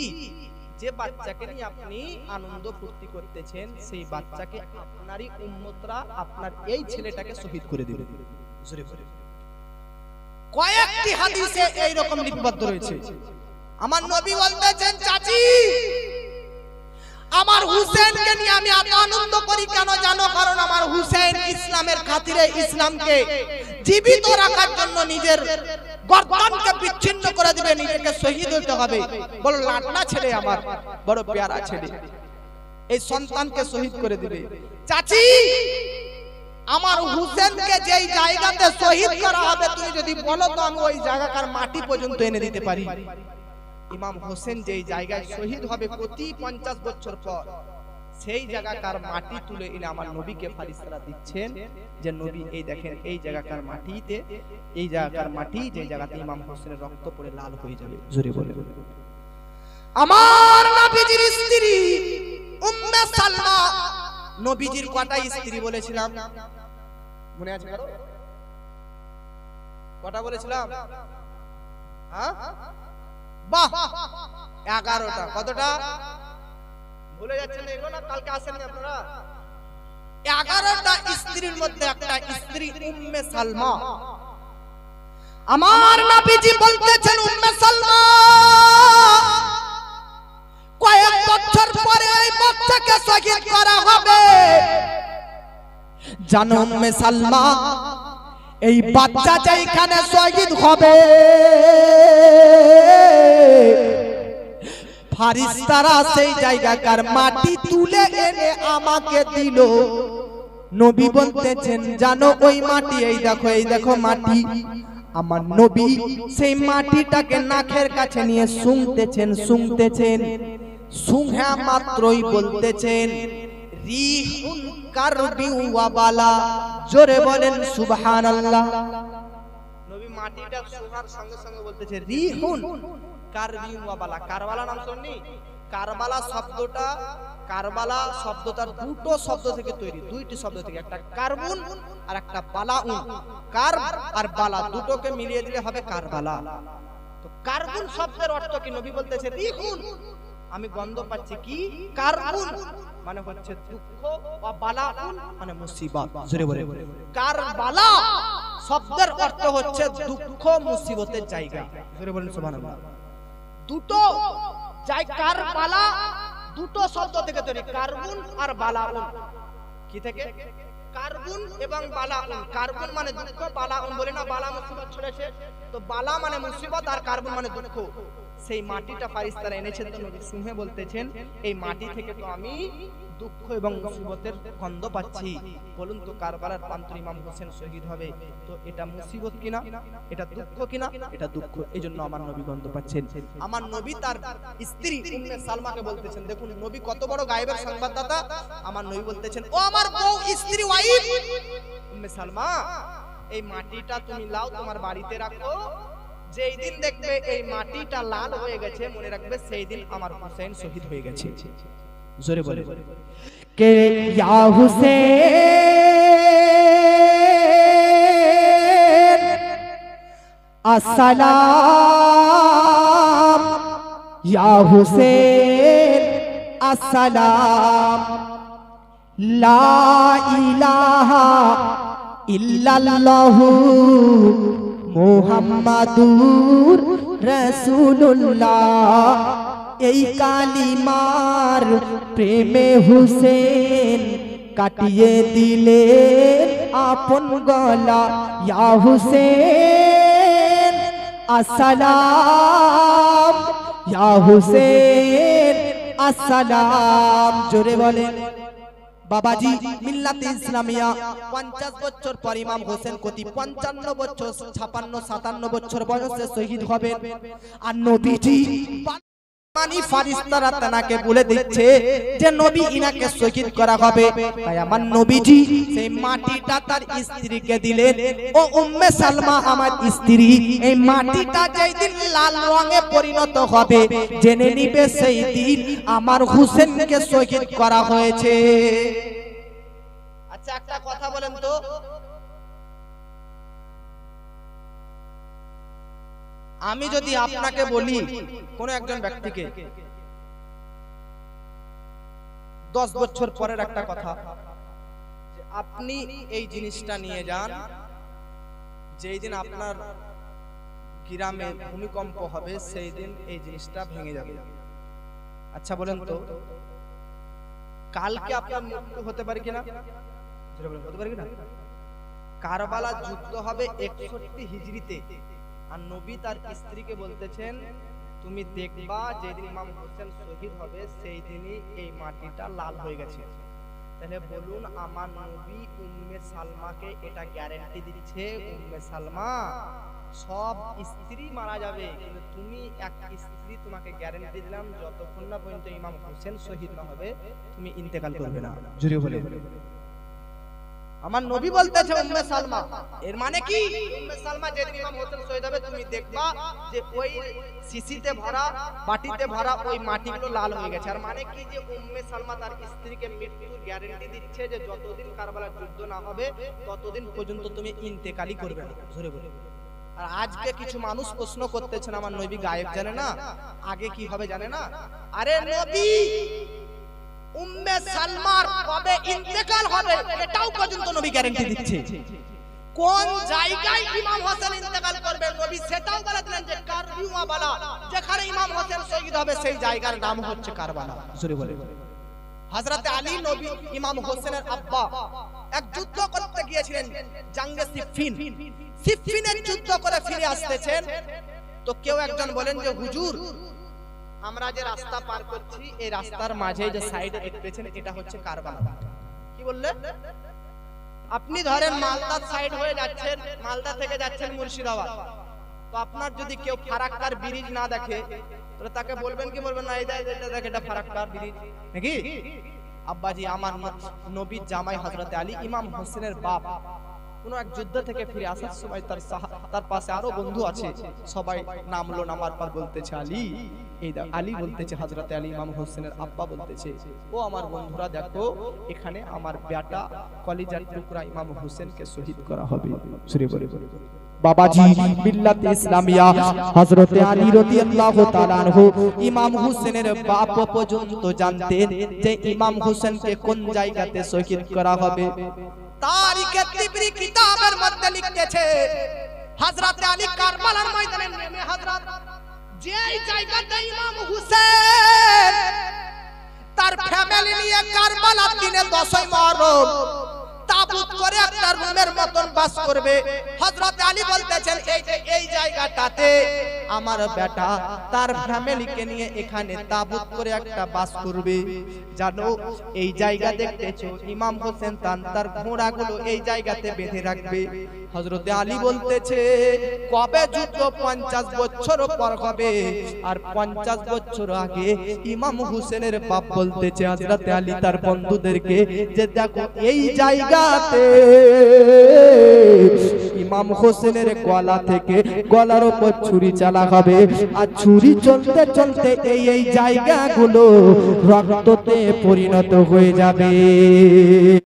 যে বাচ্চাকে নিয়ে আপনি আনন্দ ফুর্তি করতেছেন, সেই বাচ্চাকে আপনারই উম্মতরা আপনার এই ছেলেটাকে শহীদ করে দিবে। জোরে বলে কয়েকটি হাদিসে এই রকম লিপিবদ্ধ রয়েছে। আমার নবী বলতেছেন, চাচি আমার হুসেনকে নিয়ে আমি এত আনন্দ করি কেন জানো? কারণ আমার হুসেন ইসলামের খাতিরে, ইসলামকে জীবিত রাখার জন্য নিজের গর্দানকে বিচ্ছিন্ন করে দিবে, নিজেকে শহীদ হতে হবে। বড় লাডলা ছেলে, আমার বড় প্যারা ছেলে, এই সন্তানকে শহীদ করে দিবে। চাচি আমার হুসেনকে যেই জায়গাতে শহীদ করা হবে, তুমি যদি বলো তো আমি ওই জায়গাকার মাটি পর্যন্ত এনে দিতে পারি। ইমাম হোসেন যেই জায়গায় শহীদ হবে প্রতি 50 বছর পর, সেই জায়গাকার মাটি তুলে এনে আমার নবীকে ফারিস্তারা দিচ্ছেন, যে নবী এই দেখেন এই জায়গাকার মাটিতে, এই জায়গাকার মাটি যে জায়গাতে ইমাম হোসেনের রক্ত পড়ে লাল হয়ে যাবে। জোরে বলে আমার নবীজির স্ত্রী উম্মে সালমা, নবীজির কটা স্ত্রী বলেছিলাম মনে আছে? কটা বলেছিলাম? হ্যাঁ বাহ, 11টা। কতটা ভুলে যাচ্ছেন এগুলো? না কালকে আসেননি আপনারা? 11টা স্ত্রীর মধ্যে একটা স্ত্রী উম্মে সালমা। আমার নবীজি বলতেছেন উম্মে সালমা কয়েক বছর পরে এই বাচ্চাকে শহীদ করা হবে। জানো উম্মে সালমা এই বাচ্চা যেখানে শহীদ হবে ফারিস্তারা সেই জায়গাকার মাটি তুলে এনে আমাকে দিল। নবী বলতেছেন জানো ওই মাটি এই দেখো মাটি। আমার নবী সেই মাটিটাকে নাকের কাছে নিয়ে শুংতেছেন শুংহা মাত্রই বলতেছেন রিহুন কারবি ওয়া বালা। জোরে বলেন সুবহানাল্লাহ। নবী মাটিটা শুংহার সঙ্গে সঙ্গে বলতেছে রিহুন কারবি ওয়া বালা। কারবালা নাম শুননি? কারবালা শব্দটার দুটো শব্দ থেকে তৈরি, দুইটি শব্দ থেকে, একটা কারবুন আর একটা বালাউন। কারব আর বালা দুটোকে মিলিয়ে দিলে হবে কারবালা। তো কারবুন শব্দের অর্থ কি? নবী বলতেছে রিহুন, আমি গন্ধ পাচ্ছি কি? কারবুন মানে হচ্ছে দুঃখ, আর বালাউন মানে মুসিবত। জোরে বলে কারবালা শব্দের অর্থ হচ্ছে দুঃখ মুসিবতের জায়গা। জোরে বলেন সুবহানাল্লাহ। দুটো কারবালা দুটো শব্দ থেকে তৈরি, কারবুন আর বালাউন। কি থেকে? কারবুন এবং বালাউন। কারবুন মানে দুঃখ, বালাউন বলে না বালা মুসিবত ছড়েছে, তো বালা মানে মুসিবত আর কারবুন মানে দুঃখ। সেই মাটিটা ফারিস্তারা এনেছেন, তো নবী শুনে বলতেছেন এই মাটি থেকে তো আমি দুঃখ এবং মুসিবতের গন্ধ পাচ্ছি। বলুন তো কারবালার প্রান্তর ইমাম হোসেন শহীদ হবে, তো এটা মুসিবত কিনা, এটা দুঃখ কিনা? এটা দুঃখ। এইজন্য আমার নবী গন্ধ পাচ্ছেন। আমার নবী তার স্ত্রী উম্মে সালমাকে বলতেছেন, দেখুন নবী কত বড় গায়েবের সংবাদদাতা। আমার নবী বলতেছেন ও আমার বউ, স্ত্রী, ওয়াইফ উম্মে সালমা, এই মাটিটা তুমি লাও, তোমার বাড়িতে রাখো। যেই দিন দেখবে এই মাটিটা লাল হয়ে গেছে, মনে রাখবে সেই দিন আমার হুসেন শহীদ হয়ে গেছে। জোরে বলে কে ইয়া হুসেন আসসালাম, ইয়া হুসেন আসসালাম, লা ইলাহা ইল্লাল্লাহু মুহাম্মাদুর রাসূলুল্লাহ। এই কালিমার প্রেমে হুসেন কাটিয়ে দিলেন আপন গলা। ইয়া হুসেন আসসালাম, ইয়া হুসেন আসসালাম। জোরে বলেন বাবাজি মিল্লাতে ইসলামিয়া 50 বছর পর ইমাম হোসেন কতি 55 বছর 56 57 বছর বয়সে শহীদ হবেন। আর নবীজি মানি ফারিস্তারা তানাকে বলে দিচ্ছে যে নবী ইনাকে শহীদ করা হবে। তাই আমার নবীজি সেই মাটিটা তার স্ত্রীকে দিলেন। ও উম্মে সালমা আমার স্ত্রী, এই মাটিটা যেই দিন লাল রঙে পরিণত হবে জেনে নিবে সেই দিন আমার হুসেনকে শহীদ করা হয়েছে। আচ্ছা একটা কথা বলেন তো, আমি যদি আপনাকে বলি কোন একজন ব্যক্তিকে 10 বছর পরের একটা কথা, যে আপনি এই জিনিসটা নিয়ে যান, যেই দিন আপনার গ্রামে ভূমিকম্প হবে সেই দিন এই জিনিসটা ভেঙে যাবে। আচ্ছা বলেন তো কালকে আপনার মৃত্যু হতে পারে কিনা? হতে পারে কিনা? কারবালা যুদ্ধ হবে 61 হিজরিতে, আর নবী তার স্ত্রীকে বলতেছেন তুমি দেখবা যেদিন ইমাম হোসেন শহীদ হবে সেই দিনই এই মাটিটা লাল হয়ে গেছে। তাহলে বলুন আমার নবী উম্মে সালমাকে এটা গ্যারান্টি দিচ্ছে, উম্মে সালমা সব স্ত্রী মারা যাবে কিন্তু তুমি এক স্ত্রী, তোমাকে গ্যারান্টি দিলাম যতক্ষণ না পর্যন্ত ইমাম হোসেন শহীদ না হবে তুমি ইন্তেকাল করবে না। জোরে বলে আমার নবী বলতেছে উম্মে সালমা, এর মানে কি উম্মে সালমা যেদিন ইমাম হোসেন শহীদ হবে তুমি দেখবা যে ওই শিশিতে ভরা বাটিতে ভরা ওই মাটিগুলো লাল হয়ে গেছে। আর মানে কি যে উম্মে সালমা তার স্ত্রীকে মৃত্যুর গ্যারান্টি দিচ্ছে যে যতদিন কারবালার যুদ্ধ না হবে ততদিন পর্যন্ত তুমি ইন্তেকালই করবে না। জোরে বলে। আর আজকে কিছু মানুষ প্রশ্ন করতেছেন আমার নবী গায়েব জানে না, আগে কি হবে জানে না। আরে নবী উম্মে সালমার কবে ইন্তেকাল হবে এটাও পর্যন্ত নবী গ্যারান্টি দিচ্ছে। কোন জায়গায় ইমাম হোসেন ইন্তেকাল করবে নবী সেটাও বলে দিলেন যে কারবিওয়ালা, যেখানে ইমাম হোসেন শহীদ হবে সেই জায়গার নাম হচ্ছে কারবালা। জোরে বলে হযরত আলী নবী ইমাম হোসেনের আব্বা এক যুদ্ধ করতে গিয়েছিলেন জাঙ্গে সিফফিন। সিফফিনের যুদ্ধ করে ফিরে আসতেছেন, তো কেউ একজন বলেন যে হুজুর আমরা যে রাস্তা পার করছি এই রাস্তার মাঝে যে সাইডে দেখতেছেন এটা হচ্ছে কারবালা। কি বললেন? আপনি ধরেন মালদার সাইড হয়ে যাচ্ছেন, মালদা থেকে যাচ্ছেন মুর্শিদাবাদ, তো আপনার যদি কেউ ফারাক্কার ব্রিজ না দেখে তাহলে তাকে বলবেন কি বলবেন না এই দেখ এটা ফারাক্কার ব্রিজ নাকি? আব্বাজি আমার নবীর জামাই হযরত আলী ইমাম হোসেনের বাপ কোন এক যুদ্ধ থেকে ফিরে আসার সময় তার পাশে আরো বন্ধু আছে, সবাই নামলো, নামার পর বলতেছে আলী, এই আলী বলতেছে হযরত আলী ইমাম হোসেনের আব্বা বলতেছে ও আমার বন্ধুরা দেখো এখানে আমার বেটা কলিজার টুকরা ইমাম হোসেনকে শহীদ করা হবে। সুরে বলে বাবাজি মিল্লাত ইসলামিয়া হযরত আলী রাদিয়াল্লাহু তাআলা আনহু ইমাম হোসেনের বাপ পর্যন্ত জানতেন যে ইমাম হোসেনকে কোন জায়গাতে শহীদ করা হবে। তারিখে তিবরি কিতাবের মধ্যে লিখতেছে হযরত আলী কারবালার ময়দানে নেমে হযরত যেই জায়গাতে ইমাম হোসেন তার ফ্যামিলি নিয়ে কারবালার দিনে 10ই মুহররম তাবুত করে একটা রুমের মতন বাস করবে, হযরত আলী বলতেছেন এই জায়গাটাতে আমার বেটা তার ফ্যামিলিকে নিয়ে এখানে তাবুত করে একটা বাস করবে। জানো এই জায়গা দেখতেছো ইমাম হোসেন তার ঘোড়াগুলো এই জায়গাতে বেঁধে রাখবে। হযরত আলী বলতেছে কবে যুদ্ধ 50 বছর পর হবে, আর 50 বছর আগে ইমাম হোসেনের বাপ বলতেছে হযরত আলী তার বন্ধুদেরকে যে দেখো এই জায়গাতে ইমাম হোসেনের গলা থেকে গলার উপর ছুরি চালা হবে, আর ছুরি চলতে চলতে এই জায়গাগুলো রক্ততে পরিণত হয়ে যাবে।